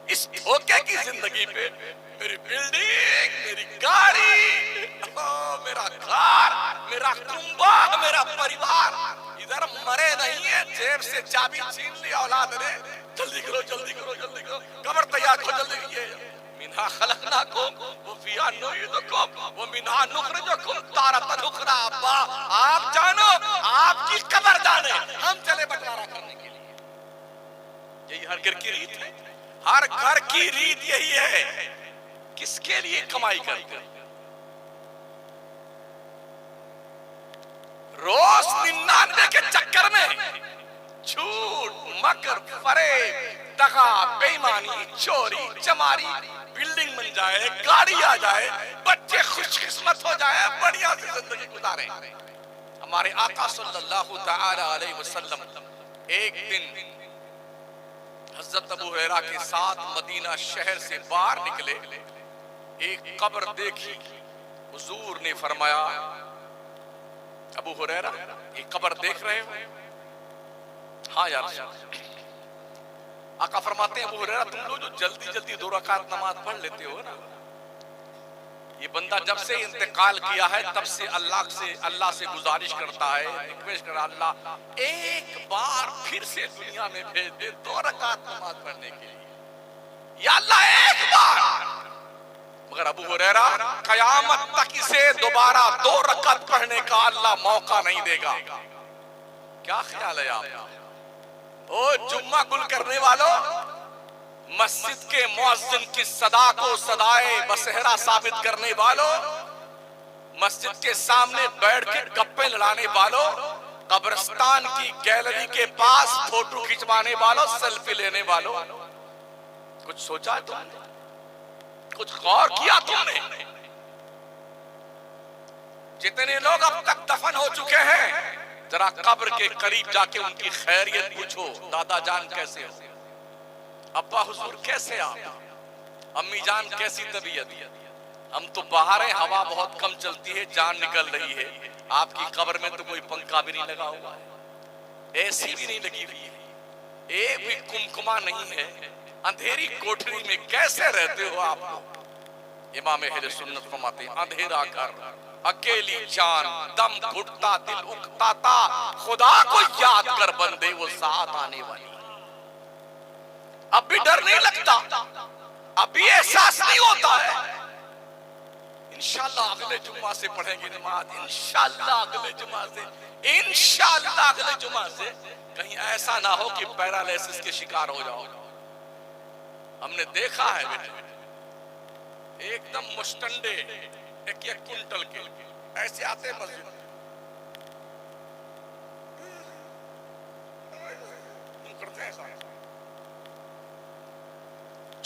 اس دھوکے کی زندگی پہ میری بلڈنگ، میری گاڑی، میرا گھر، میرا کنبہ، میرا پریوار، ادھر مرے نہیں ہے، جیب سے چابی چھین لی اولاد نے، جلدی کرو جلدی کرو جلدی کرو، قبر تیار کرو جلدی، یہ منہا خلقناکم وفیہا نعیدکم ومنہا نخرجکم تارۃ اخری۔ ابا آپ جانو، آپ کی قبر جانے، ہم چلے بٹوارہ کرنے کے لیے۔ یہی ہر گھر کی ریت ہے، ہر گھر کی ریت یہی ہے۔ کس کے لیے کمائی کرتے ہیں؟ روز 99 کے چکر میں جھوٹ، مکر، فریب، دغا، بے ایمانی، چوری، چماری، بلڈنگ بن جائے، گاڑی آ جائے، بچے خوش قسمت ہو جائے، بڑھیا سی زندگی گزارے۔ ہمارے آقا صلی اللہ تعالی علیہ وسلم ایک دن حضرت ابو ہریرہ کے ساتھ مدینہ شہر سے باہر نکلے، ایک قبر دیکھی، حضور نے فرمایا ابو ہریرہ ایک قبر دیکھ رہے ہو؟ ہاں یا رسول اللہ۔ آقا فرماتے ہیں ابو ہریرہ تم لوگ جو جلدی جلدی 2 رکعت نماز پڑھ لیتے ہو نا، یہ بندہ جب سے انتقال کیا ہے تب سے اللہ سے گزارش کرتا ہے، ریکویسٹ کرتا اللہ ایک بار پھر سے دنیا میں بھیج دے 2 رکعت نماز پڑھنے کے لیے، یا اللہ ایک بار۔ مگر ابو ہریرہ قیامت تک اسے دوبارہ 2 رکعت پڑھنے کا اللہ موقع نہیں دے گا۔ کیا خیال ہے آپ؟ او جمعہ گل کرنے والوں، مسجد کے مؤذن کی صدا کو صدائے بصہرا ثابت کرنے والوں، مسجد کے سامنے بیٹھ کے گپیں لڑانے والوں، قبرستان کی گیلری کے پاس فوٹو کھچوانے والوں، سیلفی لینے والوں، کچھ سوچا تم نے؟ کچھ غور کیا تم نے؟ جتنے لوگ اب تک دفن ہو چکے ہیں ذرا قبر کے قریب جا کے ان کی خیریت پوچھو، دادا جان کیسے ہو، ابا حضور کیسے آپ، امی جان کیسی طبیعت؟ ہم تو باہر ہیں، ہوا بہت کم چلتی ہے، جان نکل رہی ہے، آپ کی قبر میں تو کوئی پنکھا بھی نہیں لگا ہوا ہے، اے سی بھی نہیں لگی ہوئی ہے، ایک بھی کمکما نہیں ہے، اندھیری کوٹری میں کیسے رہتے ہو آپ لوگ؟ امام اہل سنت فرماتے ہیں اندھیرا گھر، اکیلی جان، دم گھٹتا دل اکتاتا، خدا کو یاد کر بندے وہ ساتھ آنے والی۔ اب بھی ڈر نہیں لگتا، اب بھی احساس نہیں ہوتا ہے۔ انشاءاللہ اگلے جمعہ سے پڑھیں گے نماز، انشاءاللہ اگلے جمعہ سے، انشاءاللہ اگلے جمعہ سے، کہیں ایسا نہ ہو کہ پیرالائسس کے شکار ہو جاؤ۔ ہم نے دیکھا ہے بیٹے، ایک دم مشٹنڈے، ایک کنٹل کے ایسے آتے مسجد، کرتے ہیں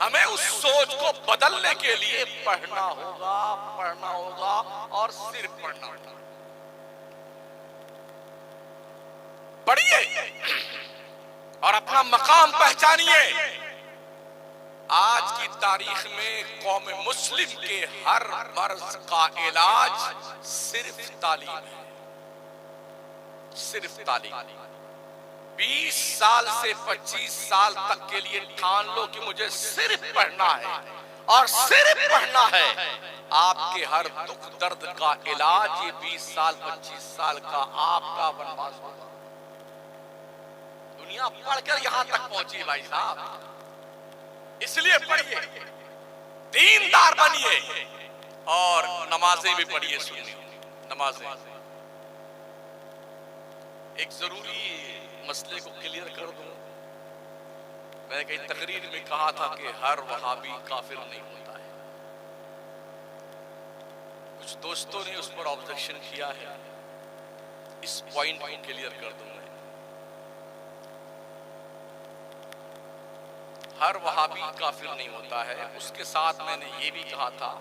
ہمیں اس سوچ کو بدلنے کے لیے پڑھنا ہوگا اور صرف پڑھنا ہوگا۔ پڑھیے اور اپنا مقام پہچانیے۔ آج کی تاریخ میں قوم مسلم کے ہر مرض کا علاج صرف تعلیم ہے، صرف تعلیم۔ 20 سال سے 25 سال تک کے لیے ٹھان لو کہ مجھے صرف پڑھنا ہے اور صرف پڑھنا ہے، آپ کے ہر دکھ درد کا علاج یہ 20 سال 25 سال کا آپ کا بنواس ہوگا۔ دنیا پڑھ کر یہاں تک پہنچی بھائی صاحب، اس لیے پڑھیے، دیندار بنیے اور نمازیں بھی پڑھیے، سنیے نمازیں۔ ایک ضروری مسئلے کو کلیئر کر دوں، میں نے کئی تقریر میں کہا تھا کہ ہر وہابی کافر نہیں ہوتا ہے۔ کچھ دوستوں نے اس پر آبجیکشن کیا ہے، اس پوائنٹ کو کلیئر کر دوں میں۔ ہر وہابی کافر نہیں ہوتا ہے، اس کے ساتھ میں نے یہ بھی کہا تھا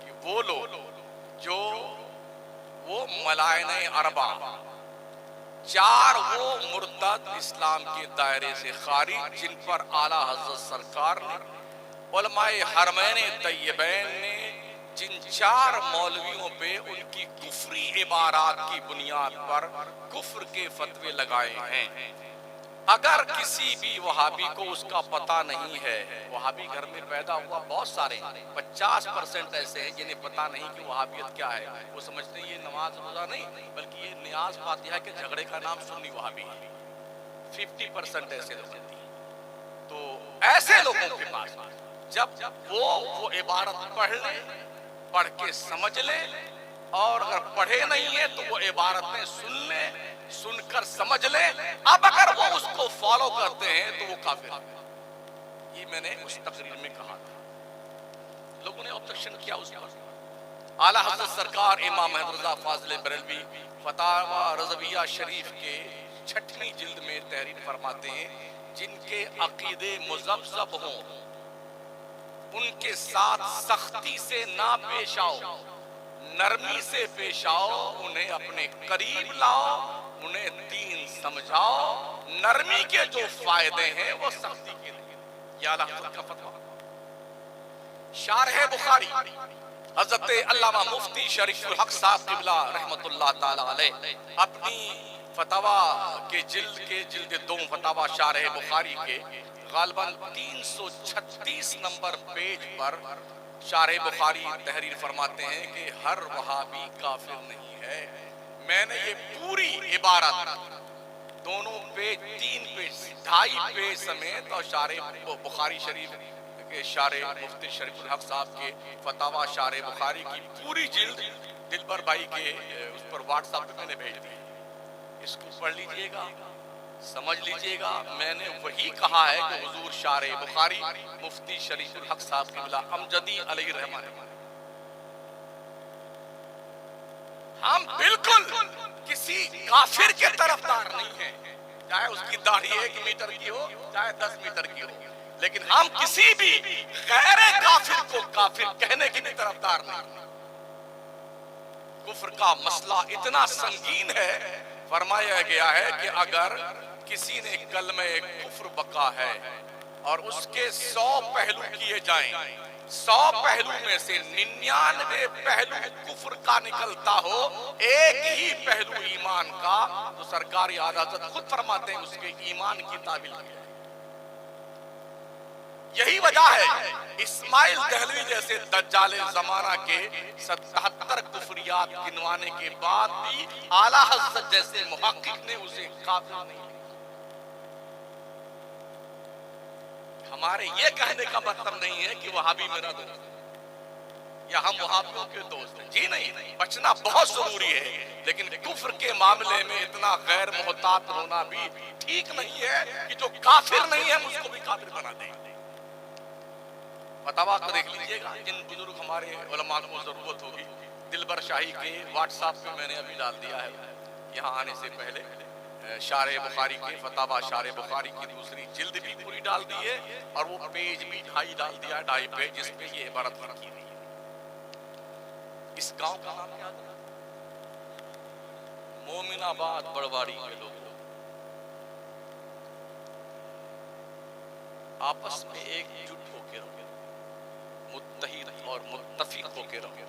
کہ وہ لوگ جو وہ ملائن اربع، 4 وہ مرتد اسلام کے دائرے سے خارج جن پر اعلیٰ حضرت سرکار نے، علماء حرمین طیبین نے جن 4 مولویوں پہ ان کی کفری عبارات کی بنیاد پر کفر کے فتوے لگائے ہیں۔ اگر کسی بھی وہابی کو اس کا پتہ نہیں ہے، وہابی گھر میں پیدا ہوا بہت سارے 50% ایسے ہیں جنہیں پتہ نہیں کہ وہابیت کیا ہے، وہ سمجھتے ہیں یہ نماز روزہ نہیں بلکہ یہ نیاز فاتحہ کے جھگڑے کا نام سنی وہابی ہے۔ 50% ایسے لوگ ہیں۔ تو ایسے لوگوں کے پاس جب وہ عبارت پڑھ لے، پڑھ کے سمجھ لے، اور اگر پڑھے نہیں ہے تو وہ عبارتیں سن لے، سن کر سمجھ لے، اب اگر وہ اس کو فالو کرتے ہیں تو وہ کافر ہیں۔ یہ میں نے اس تقریر میں کہا تھا، لوگوں نے آبجیکشن کیا اس پر۔ اعلیٰ حضرت سرکار امام احمد رضا فاضل بریلوی فتاوی رضویہ شریف کے 6ویں جلد میں تحریر فرماتے ہیں، جن کے عقیدے مذبذب ہوں ان کے ساتھ سختی سے نہ پیش آؤ، نرمی سے پیش آؤ، انہیں اپنے قریب لاؤ، انہیں دین سمجھاؤ، نرمی کے جو فائدے ہیں وہ سختی کے نہیں۔ یہ اعلیٰ حضرت کا فتویٰ۔ شارح بخاری حضرت علامہ مفتی شریف الحق صاحب قبلہ رحمت اللہ تعالی علیہ اپنی فتاوی کے جلد 2 فتاوی شارح بخاری کے غالباً 336 نمبر پیج پر شارح بخاری تحریر فرماتے ہیں کہ ہر وہابی کافر نہیں ہے۔ میں نے یہ پوری عبارت دونوں پیج 3 پیج 2.5 پیج سمیت اور شارح بخاری شریف کے شارح مفتی شریف الحق صاحب کے فتاوی شارح بخاری کی پوری جلد دلبر بھائی کے اس پر واٹس ایپ پہ میں نے بھیج دی، اس کو پڑھ لیجئے گا، سمجھ لیجئے گا۔ میں نے وہی کہا ہے کہ حضور شارح بخاری مفتی شریف الحق صاحب قبلہ امجدی علیہ الرحمہ نے۔ ہم بالکل کسی کافر کے طرفدار نہیں ہیں، چاہے اس کی داڑھی 1 میٹر کی ہو چاہے 10 میٹر کی ہو، لیکن ہم کسی بھی غیر کافر کو کافر کہنے کی بھی طرفدار نہیں۔ کفر کا مسئلہ اتنا سنگین ہے، فرمایا گیا ہے کہ اگر کسی نے کلمہ کفر بکا ہے اور اس کے 100 پہلو کیے جائیں، 100 پہلو میں سے 99 پہلو کفر کا نکلتا ہو، ایک ہی پہلو ایمان کا، تو سرکار اعلیٰ حضرت خود فرماتے ہیں اس کے ایمان کی تعبیل کی ہے۔ یہی وجہ ہے اسماعیل دہلوی جیسے دجال زمانہ کے 77 کفریات گنوانے کے بعد بھی اعلیٰ حضرت جیسے محقق نے اسے کافر نہیں۔ ہمارے یہ کہنے کا مطلب نہیں ہے کہ وہابی میرا دوست ہے یا ہم وہابیوں کے دوست ہیں، جی نہیں، بچنا بہت ضروری ہے، لیکن کفر کے معاملے میں اتنا غیر محتاط ہونا بھی ٹھیک نہیں ہے کہ جو کافر نہیں ہے ہم اس کو بھی کافر بنا دیں۔ فتاویٰ کو دیکھ لیجئے گا، جن بزرگ ہمارے علماء کو ضرورت ہوگی، دلبر شاہی کے واٹس ایپ پہ میں نے ابھی ڈال دیا ہے، یہاں آنے سے پہلے شارح بخاری کے فتاوا شارح بخاری کی دوسری جلد بھی پوری ڈال دی ہے اور وہ پیج بھی 2.5 ڈال دیا، 2.5 پیج، جس پہ یہ عبارت لکھی ہوئی ہے۔ اس گاؤں کا نام کیا تھا؟ مومن آباد بڑواڑی کے لوگ آپس میں ایک جٹ ہو کے رہو، متحد اور متفق ہو کے رہو۔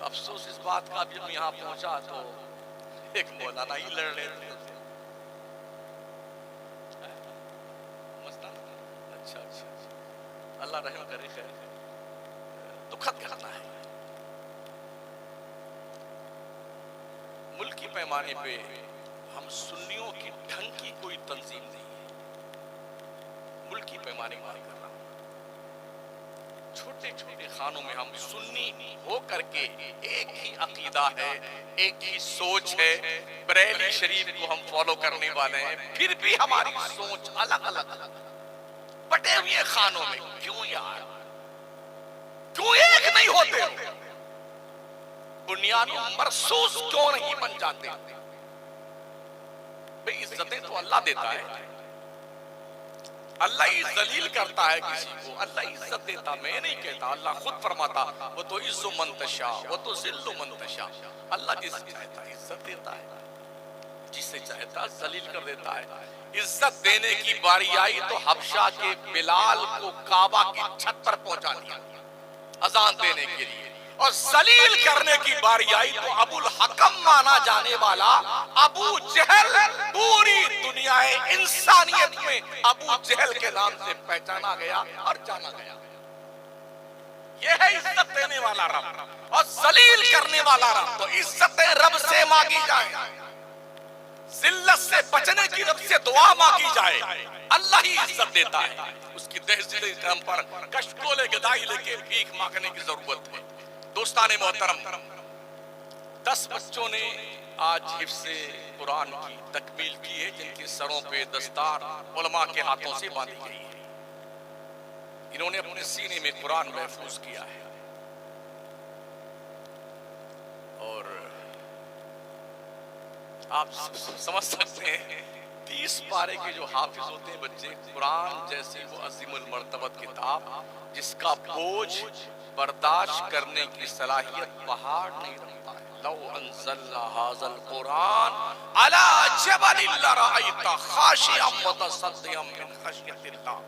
افسوس اس بات کا بھی ہم یہاں پہنچا تو ایک مولانا ہی لڑ رہے تھے۔ اچھا اللہ رحم کرے، خیر دکھد کرنا ہے۔ ملکی پیمانے پہ ہم سنیوں کی ڈھنگ کی کوئی تنظیم نہیں ہے، ملکی پیمانے پر کر رہا ہوں۔ چھوٹے چھوٹے خانوں میں ہم سنی ہو کر کے ایک ہی عقیدہ ہے، ایک ہی سوچ ہے، بریلی شریف کو ہم فالو کرنے والے ہیں، پھر بھی ہماری سوچ الگ الگ بٹے ہوئے خانوں میں۔ کیوں یار، کیوں ایک نہیں ہوتے؟ بنیاد مرصوص کیوں نہیں بن جاتے؟ بھئی عزتیں تو اللہ دیتا ہے، اللہ ہی ذلیل کرتا ہے کسی کو، اللہ ہی عزت دیتا، میں نہیں کہتا، اللہ خود فرماتا وہ تو عز من تشاء وہ تو ذل من تشاء۔ اللہ جسے چاہتا ہے عزت دیتا ہے، جسے چاہتا ذلیل کر دیتا ہے۔ عزت دینے کی باری آئی تو حبشہ کے بلال کو کعبہ کی چھت پر پہنچا دیا اذان دینے کے لیے، اور ذلیل کرنے کی باری آئی تو ابو الحکم مانا جانے والا ابو جہل پوری دنیا انسانیت میں ابو جہل کے نام سے پہچانا گیا اور جانا گیا۔ یہ ہے عزت دینے والا رب اور ذلیل کرنے والا رب۔ تو عزتیں رب سے مانگی جائیں، ذلت سے بچنے کی رب سے دعا مانگی جائے، اللہ ہی عزت دیتا ہے۔ اس کی دہشت کرم پر کشکولے گدائی لے کے بھیک مانگنے کی ضرورت ہے۔ دوستان محترم، 10 بچوں نے آج حفظ قرآن کی تکمیل کی ہے، جن کے سروں پہ دستار علماء کے ہاتھوں سے باندھی گئی ہے۔ انہوں نے اپنے سینے میں قرآن محفوظ کیا ہے، اور آپ سمجھ سکتے ہیں 30 پارے کے جو حافظ ہوتے ہیں بچے، قرآن جیسی وہ عظیم المرتبت کتاب جس کا بوجھ برداشت کرنے کی صلاحیت پہاڑ نہیں رکھتا ہے۔ لو انزلنا ھذا القرآن علی جبل لرأیت خاشعا متصدعا من خشیۃ اللہ۔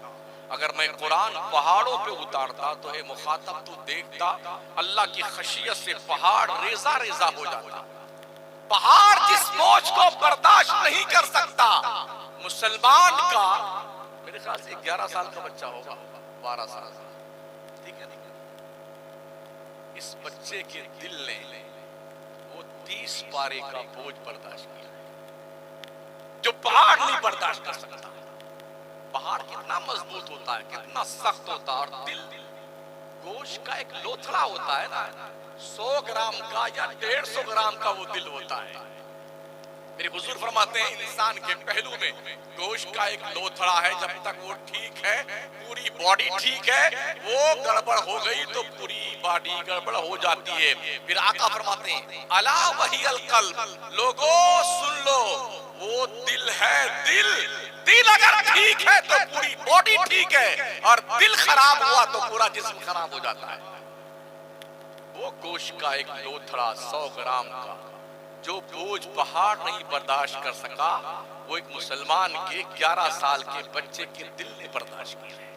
اگر میں قرآن پہاڑوں پہ اتارتا تو اے مخاطب تو دیکھتا اللہ کی خشیت سے پہاڑ ریزہ ریزہ ہو جاتا۔ پہاڑ جس بوجھ کو برداشت نہیں کر سکتا، مسلمان کا میرے خیال سے 11 سال کا بچہ ہوگا، 12 سال، ٹھیک ہے، اس بچے کے دل نے وہ 30 پارے کا بوجھ برداشت کیا جو پہاڑ نہیں برداشت کر سکتا۔ پہاڑ کتنا مضبوط ہوتا ہے، کتنا سخت ہوتا ہے، اور دل گوشت کا ایک لوتھڑا ہوتا ہے نا، 100 گرام کا یا 150 گرام کا وہ دل ہوتا ہے۔ میرے حضور فرماتے ہیں انسان کے پہلو میں گوشت کا ایک لوتھڑا ہے، جب تک وہ ٹھیک ہے پوری باڈی ٹھیک ہے، وہ گڑبڑ ہو گئی تو پوری باڈی گڑبڑ ہو جاتی ہے۔ پھر آقا فرماتے ہیں الا وہی القلب، لوگوں سن لو وہ دل ہے، دل اگر ٹھیک ہے تو پوری باڈی ٹھیک ہے، اور دل خراب ہوا تو پورا جسم خراب ہو جاتا ہے۔ وہ گوشت کا ایک لوتھڑا 100 گرام کا جو بوجھ پہاڑ نہیں برداشت کر سکا، وہ ایک مسلمان کے 11 سال کے بچے کے دل نے برداشت کیا ہے۔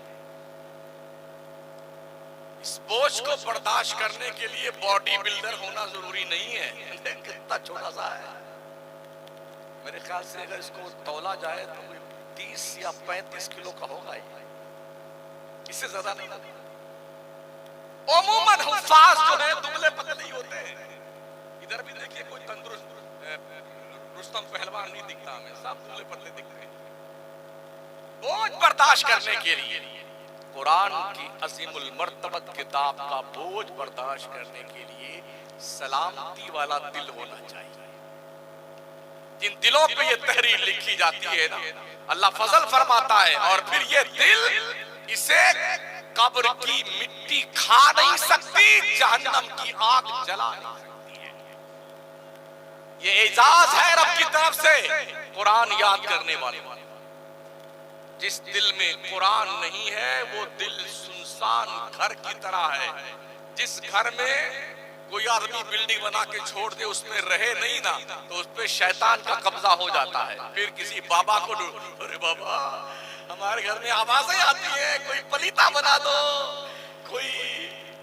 اس بوجھ کو برداشت کرنے کے لیے باڈی بلڈر ہونا ضروری نہیں ہے، کتنا چھوٹا سا ہے، میرے خیال سے اگر اس کو تولا جائے تو 30 یا 35 کلو کا ہوگا، اس سے زیادہ نہیں۔ عموماً حفاظ جو ہے دبلے پتلے ہی ہوتے ہیں، ادھر بھی دیکھیے کوئی تندرست رستم پہلوان نہیں دکھتا ہمیں، سب دبلے پتلے دکھتے ہیں۔ بوجھ برداشت کرنے کے لیے قرآن کی عظیم المرتبت کتاب کا بوجھ برداشت کرنے کے لیے سلامتی والا دل ہونا چاہیے۔ جن دلوں پہ یہ تحریر لکھی جاتی ہے نا، اللہ فضل فرماتا ہے، اور پھر یہ دل اسے قبر کی مٹی کھا نہیں سکتی، جہنم کی آگ جلا نہیں سکتی ہے۔ یہ اعزاز ہے رب کی طرف سے قرآن یاد کرنے والے. جس دل میں قرآن نہیں ہے وہ دل سنسان گھر کی طرح ہے. جس گھر میں کوئی آدمی بلڈنگ بنا کے چھوڑ دے اس میں رہے نہیں نا تو اس پہ شیطان کا قبضہ ہو جاتا ہے. پھر کسی بابا کو ارے بابا ہمارے گھر میں آوازیں آتی ہیں, کوئی پلیتا بنا دو, کوئی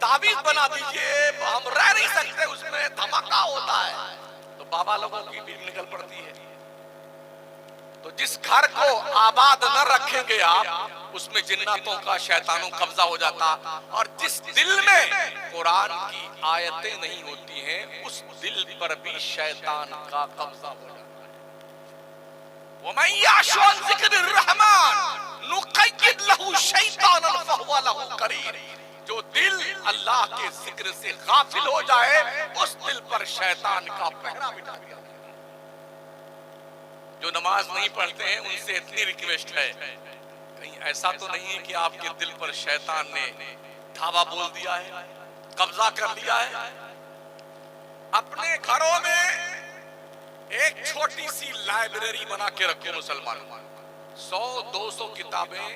تعویذ بنا دیجئے, ہم رہ نہیں سکتے, اس میں دھماکہ ہوتا ہے. تو بابا لوگوں کی بھی نکل پڑتی ہے. تو جس گھر کو آباد نہ رکھیں گے آپ اس میں جناتوں کا شیطانوں قبضہ ہو جاتا. اور جس دل میں قرآن کی آیتیں نہیں ہوتی ہیں اس دل پر بھی شیطان کا قبضہ ہو جاتا ہے. وَمَن يَعْشُ عَن ذِكْرِ الرَّحْمَنِ نُقَيِّضْ لَهُ شَيْطَانًا فَهُوَ لَهُ قَرِينٌ. جو دل اللہ کے ذکر سے غافل ہو جائے اس دل پر شیطان کا پہرا بٹھا دیا. جو نماز نہیں پڑھتے ہیں ان سے اتنی ریکویسٹ ہے, کہیں ایسا تو نہیں ہے کہ آپ کے دل پر شیطان نے دھاوا بول دیا ہے, قبضہ کر لیا ہے. اپنے گھروں میں ایک چھوٹی سی لائبریری بنا کے رکھو مسلمانوں. 100-200 کتابیں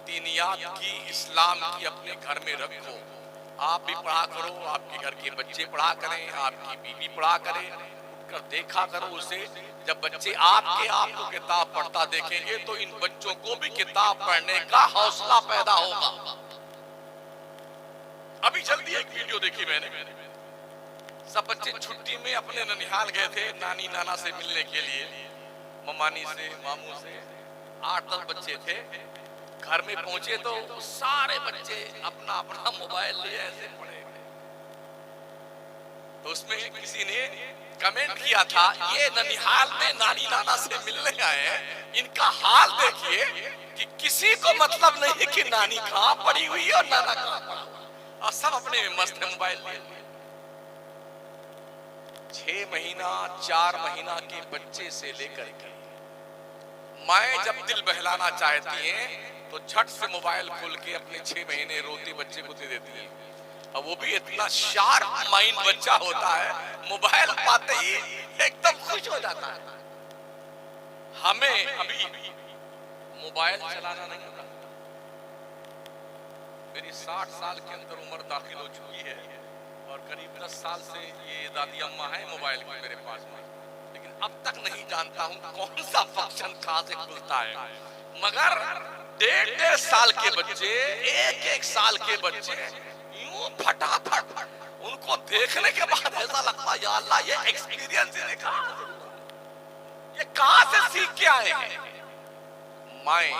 دینیات کی, اسلام کی اپنے گھر میں رکھو. آپ بھی پڑھا کرو, آپ کے گھر کے بچے پڑھا کریں, آپ کی بیوی پڑھا کریں, کر دیکھا کرو اسے. جب بچے آپ کو کتاب پڑھتا دیکھیں گے تو ان بچوں کو بھی کتاب پڑھنے کا حوصلہ پیدا ہوگا. ابھی جلدی ایک ویڈیو دیکھی میں نے, سب بچے چھٹی میں اپنے ننیحال گئے تھے نانی نانا سے ملنے کے لیے, ممانی سے, ماموں سے. 8-10 بچے تھے. گھر میں پہنچے تو سارے بچے اپنا اپنا موبائل لیے ایسے پڑے. تو اس میں کسی نے کمنٹ کیا تھا یہ ننیحال میں نانی نانا سے ملنے آئے ہیں, ان کا حال دیکھیے کہ کسی کو مطلب نہیں کہ نانی کہاں پڑی ہوئی ہے اور نانا کہاں پڑا ہوا, اور سب اپنے مست موبائل لیے. 6 مہینہ 4 مہینہ کے بچے سے لے کر کے مائیں جب دل بہلانا چاہتی ہیں تو جھٹ سے موبائل کھول کے اپنے 6 مہینے روتے بچے کو دے دیتی ہیں. اور وہ بھی اتنا شارپ مائنڈ بچہ ہوتا ہے, موبائل پاتے ہی ایک دم خوش ہو جاتا ہے. ہمیں ابھی موبائل چلانا نہیں ہوتا. میری 60 سال کے اندر عمر داخل ہو چکی ہے اور قریب 10 سال سے یہ دادی اماں ہیں موبائل کی میرے پاس میں, لیکن اب تک نہیں جانتا ہوں کون سا فنکشن کہاں سے کھلتا ہے. مگر 1.5 سال کے بچے, 1 سال کے بچے پھٹافٹ ان کو دیکھنے کے بعد ایسا لگتا یا اللہ یہ ایکسپیرینس یہ کہاں سے سیکھ کے آئے ہیں. مائیں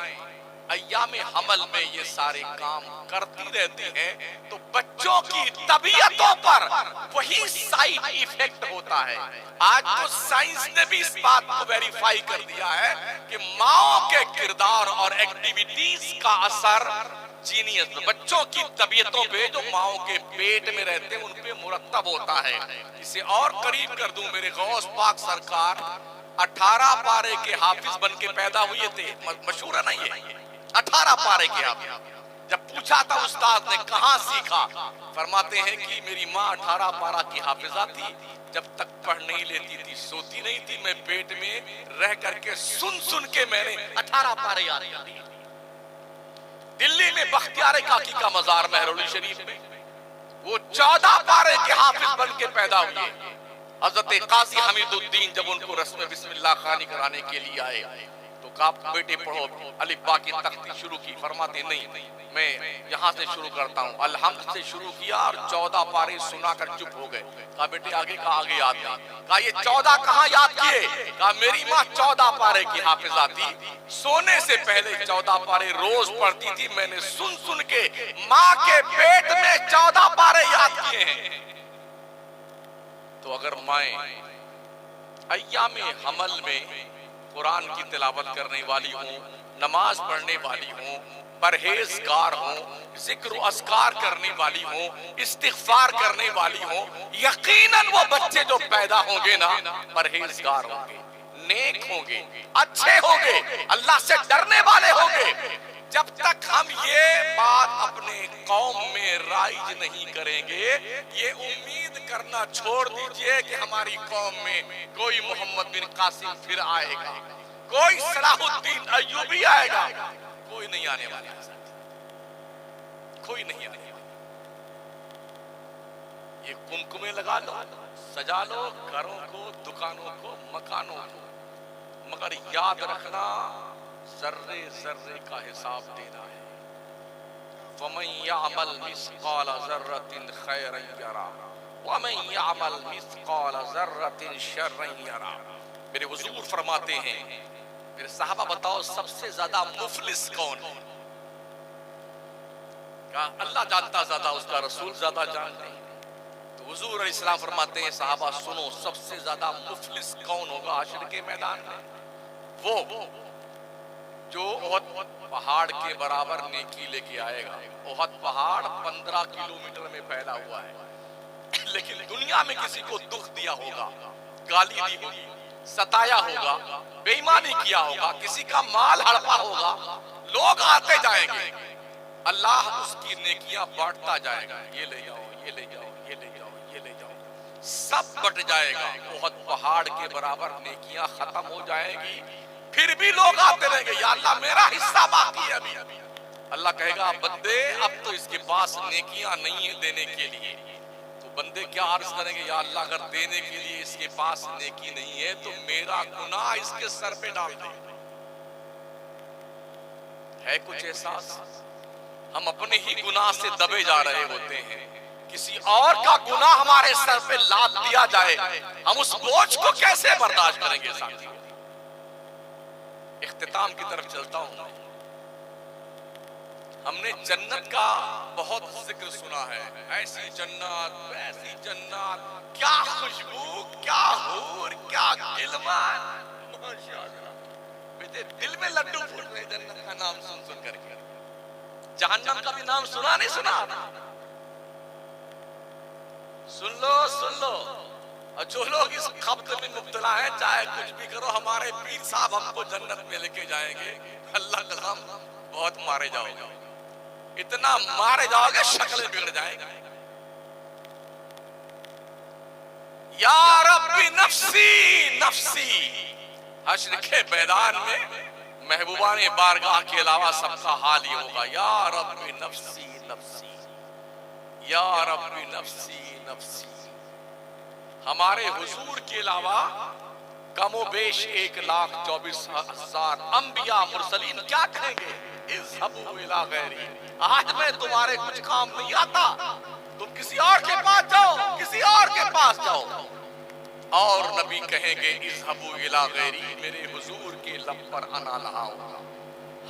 ایام حمل میں یہ سارے کام کرتی رہتی ہیں تو بچوں کی طبیعتوں پر وہی سائیڈ ایفیکٹ ہوتا ہے. آج تو سائنس نے بھی اس بات کو ویریفائی کر دیا ہے کہ ماؤں کے کردار اور ایکٹیویٹیز کا اثر جینیت بچوں کی طبیعتوں پہ جو ماؤں کے پیٹ میں رہتے ہیں ان پہ مرتب ہوتا ہے. اسے اور قریب کر دوں, میرے غوث پاک سرکار 18 پارے کے حافظ بن کے پیدا ہوئے تھے. مشہور ہے نا یہ 18 پارے کے حافظ. جب پوچھا تھا استاد نے کہاں سیکھا, فرماتے ہیں کہ میری ماں 18 پارہ کی حافظہ تھی, جب تک پڑھ نہیں لیتی تھی سوتی نہیں تھی, میں پیٹ میں رہ کر کے سن کے میں نے 18 پارے یاد کر لیے. دلی میں بختیار کاکی کا مزار مہرولی شریف میں وہ 14 پارے کے حافظ بن کے پیدا ہوئے. حضرت قاضی حمید الدین جب ان کو رسم بسم اللہ خوانی کرانے کے لیے آئے تو کہا بیٹے پڑھو الف با کی تختی شروع کی. فرماتے نہیں میں یہاں سے شروع کرتا ہوں. الحمد سے شروع کیا اور 14 پارے سنا کر چپ ہو گئے. کہا بیٹے آگے کہا آگے یاد نہیں. کہا یہ 14 کہاں یاد کیے؟ کہا میری ماں 14 پارے کی حافظہ تھی, سونے سے پہلے 14 پارے روز پڑھتی تھی, میں نے سن کے ماں کے پیٹ میں 14 پارے یاد کیے ہیں. تو اگر مائیں ایام حمل میں قرآن کی تلاوت کرنے والی ہوں, نماز پڑھنے والی ہوں, پرہیزگار ہوں, ذکر و اذکار کرنے والی ہوں, استغفار کرنے والی ہوں, یقیناً وہ بچے جو پیدا ہوں گے نا پرہیزگار ہوں گے, نیک ہوں گے, اچھے ہوں گے, اللہ سے ڈرنے والے ہوں گے. جب تک ہم یہ بات اپنے قوم میں رائج نہیں کریں گے، یہ امید کرنا چھوڑ دیجئے کہ ہماری قوم میں کوئی محمد بن قاسم پھر آئے گا، کوئی صلاح الدین ایوبی آئے گا، کوئی نہیں آنے والا، کوئی نہیں آنے والا۔ یہ کمکمے لگا لو، سجا لو گھروں کو، دکانوں کو، مکانوں کو، مگر یاد رکھنا ذرے ذرے کا حساب دینا ہے۔ وَمَن يَعْمَلْ مِثْقَالَ ذَرَّةٍ خَيْرًا يَرَهُ وَمَن يَعْمَلْ مِثْقَالَ ذَرَّةٍ شَرًّا يَرَهُ۔ میرے حضور فرماتے ہیں، میرے صحابہ بتاؤ سب سے زیادہ مفلس کون ہے؟ کہا اللہ جانتا زیادہ، اس کا رسول زیادہ جانتے ہیں۔ تو حضور علیہ السلام فرماتے ہیں صحابہ سنو، سب سے زیادہ مفلس کون ہوگا حشر کے میدان میں؟ وہ جو احد پہاڑ کے برابر نیکی لے کے آئے گا۔ احد پہاڑ 15 کلومیٹر میں پھیلا ہوا ہے، لیکن دنیا میں کسی کو دکھ دیا ہوگا، گالی دی ہوگی، ستایا ہوگا، بے ایمانی کیا ہوگا، کسی کا مال ہڑپا ہوگا، لوگ آتے جائیں گے، اللہ اس کی نیکیاں بانٹتا جائے گا، یہ لے جاؤ، یہ لے جاؤ، یہ لے جاؤ، یہ لے جاؤ، سب بٹ جائے گا۔ احد پہاڑ کے برابر نیکیاں ختم ہو جائیں گی، پھر بھی لوگ آتے رہیں گے، یا اللہ میرا حصہ باقی ہے ابھی۔ اللہ کہے گا بندے اب تو اس کے پاس نیکیاں نہیں ہیں دینے کے لیے۔ تو بندے کیا عرض کریں گے، یا اللہ اگر دینے کے لیے اس کے پاس نیکی نہیں ہے تو میرا گناہ اس کے سر پہ ڈال دے۔ ہے کچھ احساس؟ ہم اپنے ہی گناہ سے دبے جا رہے ہوتے ہیں، کسی اور کا گناہ ہمارے سر پہ لاد دیا جائے، ہم اس بوجھ کو کیسے برداشت کریں گے ساتھی؟ اختتام کی طرف چلتا ہوں۔ ہم نے جنت کا بہت ذکر سنا ہے، ایسی جنت، ویسی جنت، کیا خوشبو، کیا حور، کیا گلمان، ماشاءاللہ بیٹے دل میں لڈو پھوٹ رہے جنت کا نام سن سن کر کے۔ جہنم کا بھی نام سنا نہیں سنا؟ سن لو سن لو، اور جو لوگ اس خبط میں مبتلا ہیں چاہے کچھ بھی کرو، ہمارے پیر صاحب ہم کو جنت میں لے کے جائیں گے۔ اللہ قسم بہت مارے جاؤ گے، اتنا مارے جاؤ گے شکلیں بگڑ جائیں گے۔ یا رب نفسی نفسی، حشر کے میدان میں محبوبان بارگاہ کے علاوہ سب کا حال یہ ہوگا، یا رب نفسی نفسی، یا رب نفسی نفسی۔ ہمارے حضور کے علاوہ کم و بیش 1,24,000 انبیاء مرسلین کیا کہیں گے؟ اذهبوا الى غیری، آج میں تمہارے کچھ کام نہیں آتا، تم کسی اور کے پاس جاؤ، کسی اور کے پاس جاؤ۔ اور نبی کہیں گے اذهبوا الى غیری، میرے حضور کے لب پر انا لہا ہوگا۔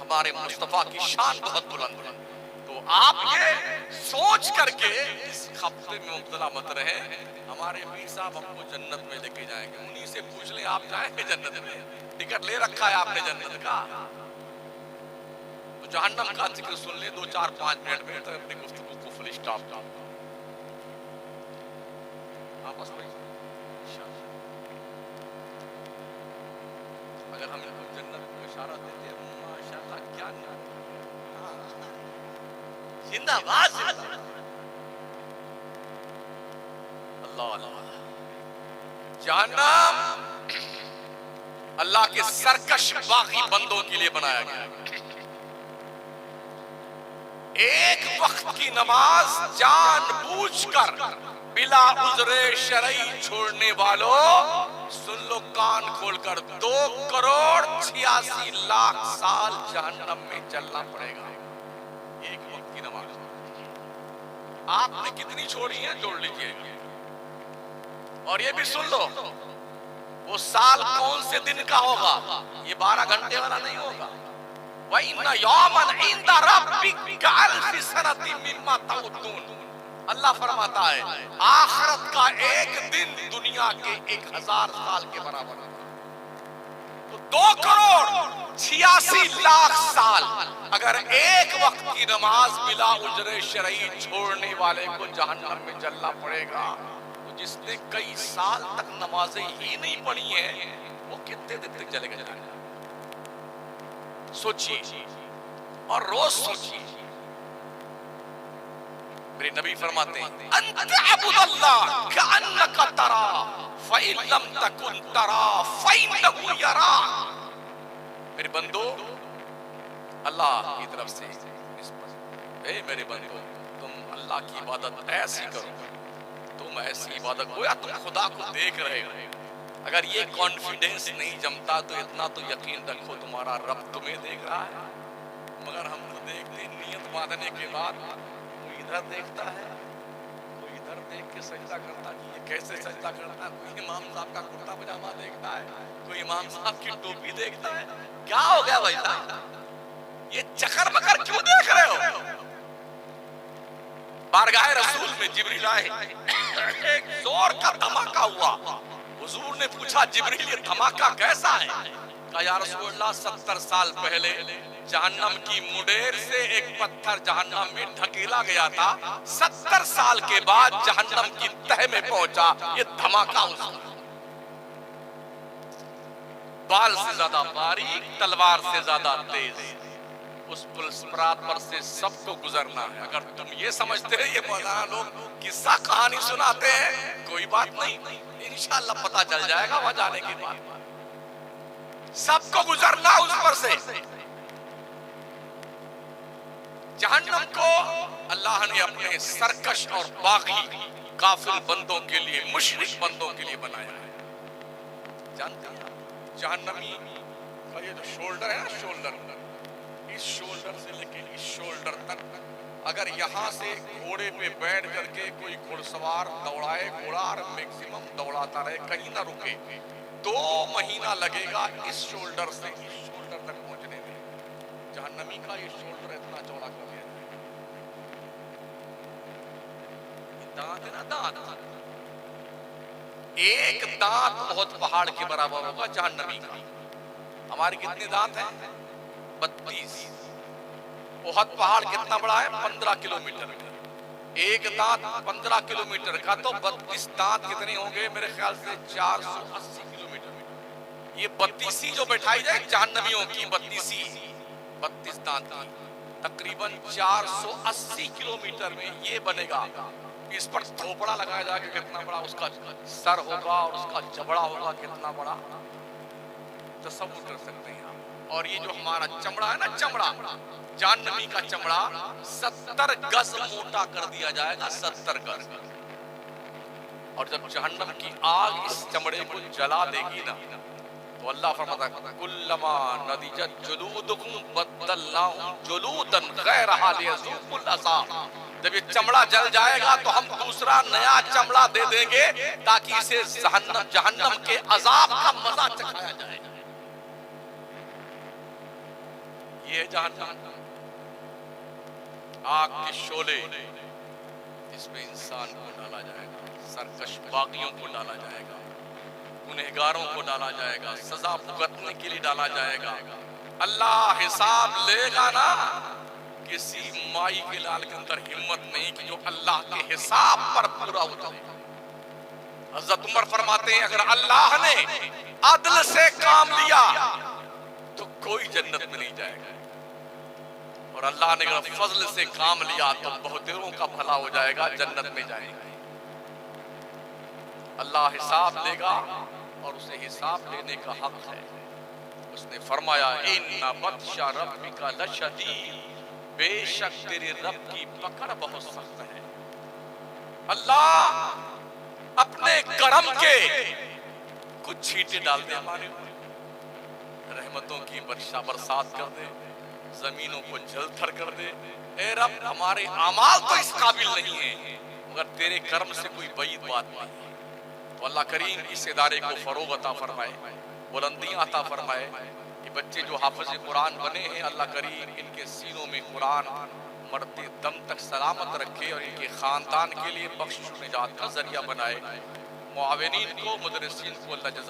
ہمارے مصطفیٰ کی شان بہت بلند ہے، تو آپ یہ سوچ کر کے اس خبطے میں مبتلا مت رہے۔ ہمارے پیر صاحب ہم کو جنت میں لے کے جائیں گے، انہی سے پوچھ لیں آپ جائیں گے جنت میں؟ ٹکٹ لے رکھا ہے آپ نے جنت کا؟ تو جہنم کا ذکر سن لیں 2-4-5 منٹ میں، تو اپنی گفتگو کو فل اسٹاپ۔ آپس میں اگر ہم جنت کو اشارہ دیتے ہیں، ماشاءاللہ کیا زندہ باد اللہ اللہ۔ جہنم اللہ کے سرکش باغی بندوں کے لیے بنایا گیا، ایک وقت کی نماز جان بوجھ کر بلا عذر شرعی چھوڑنے والوں سن لو کان کھول کر، 2,86,00,000 سال جہنم میں چلنا پڑے گا۔ ایک وقت کی نماز آپ نے کتنی چھوڑی ہیں جوڑ لیجئے، اور یہ بھی سن لو وہ سال کون سے دن کا ہوگا، یہ 12 گھنٹے والا نہیں ہوگا۔ وَإِنَّ يَوْمًا عِندَ رَبِّكَ كَأَلْفِ سَنَةٍ مِّمَّا تَعُدُّونَ، اللہ فرماتا ہے آخرت کا ایک دن دنیا کے 1,000 سال کے برابر ہے۔ تو 2,86,00,000 سال اگر ایک وقت کی نماز بلا اجر شرعی چھوڑنے والے کو جہنم میں جلنا پڑے گا، تو جس نے کئی سال تک نمازیں ہی نہیں پڑھی ہیں وہ کتنے دن تک جلے گا جہنم؟ سوچیے۔ اور روز سوچیے. میرے نبی فرماتے ہیں انت عبد اللہ کأنک ترا فإن لم تکن ترا فإنہ یرا. میرے بندو اللہ کی طرف سے اے میرے بندو تم اللہ کی عبادت ایسی کرو, تم ایسی عبادت گویا تم خدا کو دیکھ رہے ہو. اگر یہ کانفیڈنس نہیں جمتا تو اتنا تو یقین رکھو تمہارا رب تمہیں دیکھ رہا ہے. مگر ہم تو دیکھتے نیت باندھنے کے بعد کوئی ادھر دیکھتا ہے, کوئی ادھر دیکھ کے سجدہ کرتا ہے. یہ کیسے سجدہ کرتا ہے؟ کوئی امام صاحب کا کرتا پجامہ دیکھتا ہے, کوئی امام صاحب کی ٹوپی دیکھتا ہے. کیا ہو گیا بھائی صاحب, یہ چکر بکر کیوں دیکھ رہے ہو؟ بارگاہ رسول میں جبریل آئے, ایک زور کا دھماکہ ہوا. حضور نے پوچھا جبریل یہ دھماکہ کیسا ہے؟ کہا یا رسول اللہ 70 سال پہلے جہنم کی مڈیر سے ایک پتھر جہنم میں ڈھکیلا گیا تھا, 70 سال کے بعد جہنم کی تہ میں پہنچا. یہ دھماکہ اس بال سے زیادہ باریک, تلوار سے زیادہ تیز, اس پل صراط پر سے سب کو گزرنا ہے. اگر تم یہ سمجھتے ہیں یہ مولانا لوگ قصہ کہانی سناتے ہیں, کوئی بات نہیں, انشاءاللہ پتہ چل جائے گا وہاں جانے کے بعد. سب کو گزرنا اس پر سے. جہنم کو اللہ نے اپنے سرکش اور باغی کافر بندوں کے لیے, مشرک بندوں کے لیے بنایا ہے. جانتے ہیں جہنمی کا یہ جو شولڈر ہے نا, شولڈر, اس شولڈر سے لے کے اس شولڈر تک اگر یہاں سے گھوڑے پہ بیٹھ کر کے کوئی گھڑ سوار دوڑائے گھوڑا اور میکسیمم دوڑاتا رہے, کہیں نہ رکے, 2 مہینہ لگے گا اس شولڈر سے اس شولڈر تک پہنچنے میں. جہنمی کا یہ شولڈر اتنا چوڑا کر دیا. دانت ہے نا, دانت, ایک دانت بہت پہاڑ کے برابر ہوگا جہنمی کا. ہمارے کتنے دانت ہیں؟ 32. احد پہاڑ کتنا بڑا ہے؟ 15 کلومیٹر. ایک دانت 15 کلومیٹر کا تو 32 دانت کتنے ہوں گے؟ میرے خیال سے 480 کلومیٹر. یہ 32 جو بیٹھائی جائے جہنمیوں کی 32 دانت کی تقریباً 480 کلومیٹر میں یہ بنے گا. اس پر تھوپڑا لگایا جائے کہ کتنا بڑا اس کا سر ہوگا اور اس کا جبڑا ہوگا کتنا بڑا, تصور کر سکتے ہیں. اور یہ جو ہمارا چمڑا ہے نا, چمڑا, جہنمی کا چمڑا 70 گز موٹا کر دیا جائے گا, 70 گز. اور جب جہنم کی آگ اس چمڑے کو جلا دے گی نا تو اللہ فرماتا ہے کلما نضجت جلودکم بدلناہم جلودا غیرہا لیذوقوا العذاب. جب یہ چمڑا جل جائے گا تو ہم دوسرا نیا چمڑا دے دیں گے تاکہ اسے جہنم کے عذاب کا مزہ چکھایا جائے. یہ جہنم آگ کے شعلے, اس میں انسان کو ڈالا جائے گا, سرکش باغیوں کو ڈالا جائے گا, گنہگاروں کو ڈالا جائے گا, سزا بھگتنے کے لیے ڈالا جائے گا. اللہ حساب لے گا نا, کسی مائی کے لال کے اندر ہمت نہیں کہ جو اللہ کے حساب پر پورا ہو جائے. حضرت عمر فرماتے ہیں اگر اللہ نے عدل سے کام لیا تو کوئی جنت میں نہیں جائے گا, اور اللہ نے اگر فضل سے کام لیا تو بہتروں کا بھلا ہو جائے گا, جنت میں جائے گا. اللہ حساب لے گا اور اسے حساب لینے کا حق ہے. اس نے فرمایا ان بطش ربک لشدید, بے شک تیرے رب کی پکڑ بہت سخت ہے. اللہ اپنے کرم کے کچھ چھینٹے ڈال دے ہمارے اوپر, رحمتوں کی برسات کر دے, زمینوں کو جل تھر کر دے. اے رب ہمارے اعمال تو اس قابل نہیں ہیں مگر تیرے کرم سے کوئی بعید بات نہیں. تو اللہ کریم اس ادارے کو فروغ عطا فرمائے, بلندیاں عطا فرمائے. یہ بچے جو حافظ قرآن بنے ہیں اللہ کریم ان کے سینوں میں قرآن مرتے دم تک سلامت رکھے اور ان کے خاندان کے لیے بخشش و نجات کا ذریعہ بنائے. معاونین کو, مدرسین کو اللہ جزائے